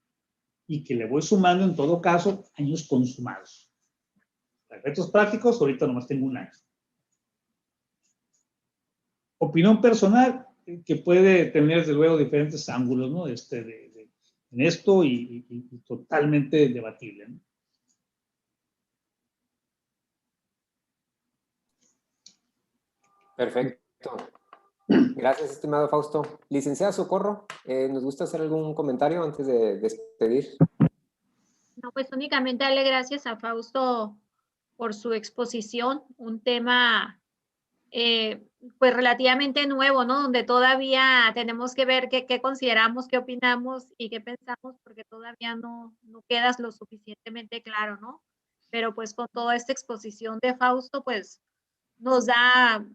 Y que le voy sumando en todo caso años consumados. Para efectos prácticos, ahorita nomás tengo un año. Opinión personal que puede tener, desde luego, diferentes ángulos, ¿no? En esto y totalmente debatible, ¿no? Perfecto. Gracias, estimado Fausto. Licenciada Socorro, ¿nos gusta hacer algún comentario antes de despedir? No, pues únicamente darle gracias a Fausto por su exposición, un tema pues relativamente nuevo, ¿no? Donde todavía tenemos que ver qué consideramos, qué opinamos y qué pensamos, porque todavía no queda lo suficientemente claro, ¿no? Pero pues con toda esta exposición de Fausto, pues nos da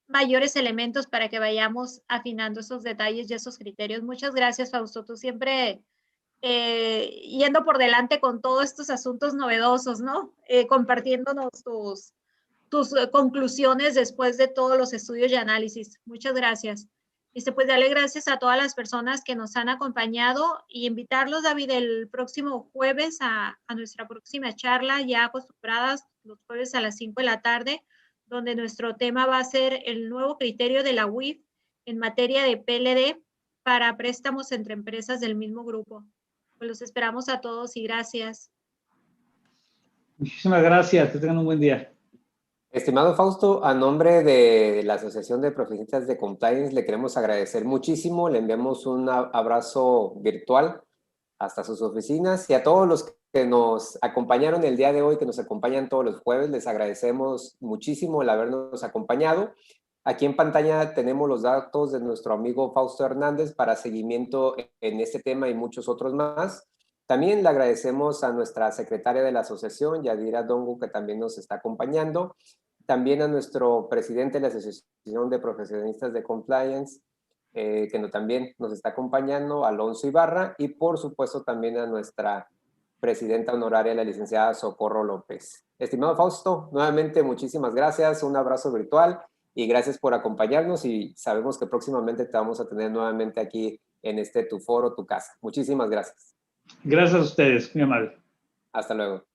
mayores elementos para que vayamos afinando esos detalles y esos criterios. Muchas gracias, Fausto. Tú siempre yendo por delante con todos estos asuntos novedosos, ¿no? Compartiéndonos tus conclusiones después de todos los estudios y análisis. Muchas gracias. Y pues darle gracias a todas las personas que nos han acompañado y invitarlos, David, el próximo jueves a nuestra próxima charla, ya acostumbradas los jueves a las 5 de la tarde, donde nuestro tema va a ser el nuevo criterio de la UIF en materia de PLD para préstamos entre empresas del mismo grupo. Pues los esperamos a todos y gracias. Muchísimas gracias. Que tengan un buen día. Estimado Fausto, a nombre de la Asociación de Profesionistas de Compliance, le queremos agradecer muchísimo. Le enviamos un abrazo virtual hasta sus oficinas y a todos los que nos acompañaron el día de hoy, que nos acompañan todos los jueves, les agradecemos muchísimo el habernos acompañado. Aquí en pantalla tenemos los datos de nuestro amigo Fausto Hernández para seguimiento en este tema y muchos otros más. También le agradecemos a nuestra secretaria de la asociación, Yadira Dongo, que también nos está acompañando. También a nuestro presidente de la Asociación de Profesionistas de Compliance, que también nos está acompañando, Alonso Ibarra, y por supuesto también a nuestra presidenta honoraria, la licenciada Socorro López. Estimado Fausto, nuevamente muchísimas gracias, un abrazo virtual y gracias por acompañarnos y sabemos que próximamente te vamos a tener nuevamente aquí en tu foro, tu casa. Muchísimas gracias. Gracias a ustedes, muy amable. Hasta luego.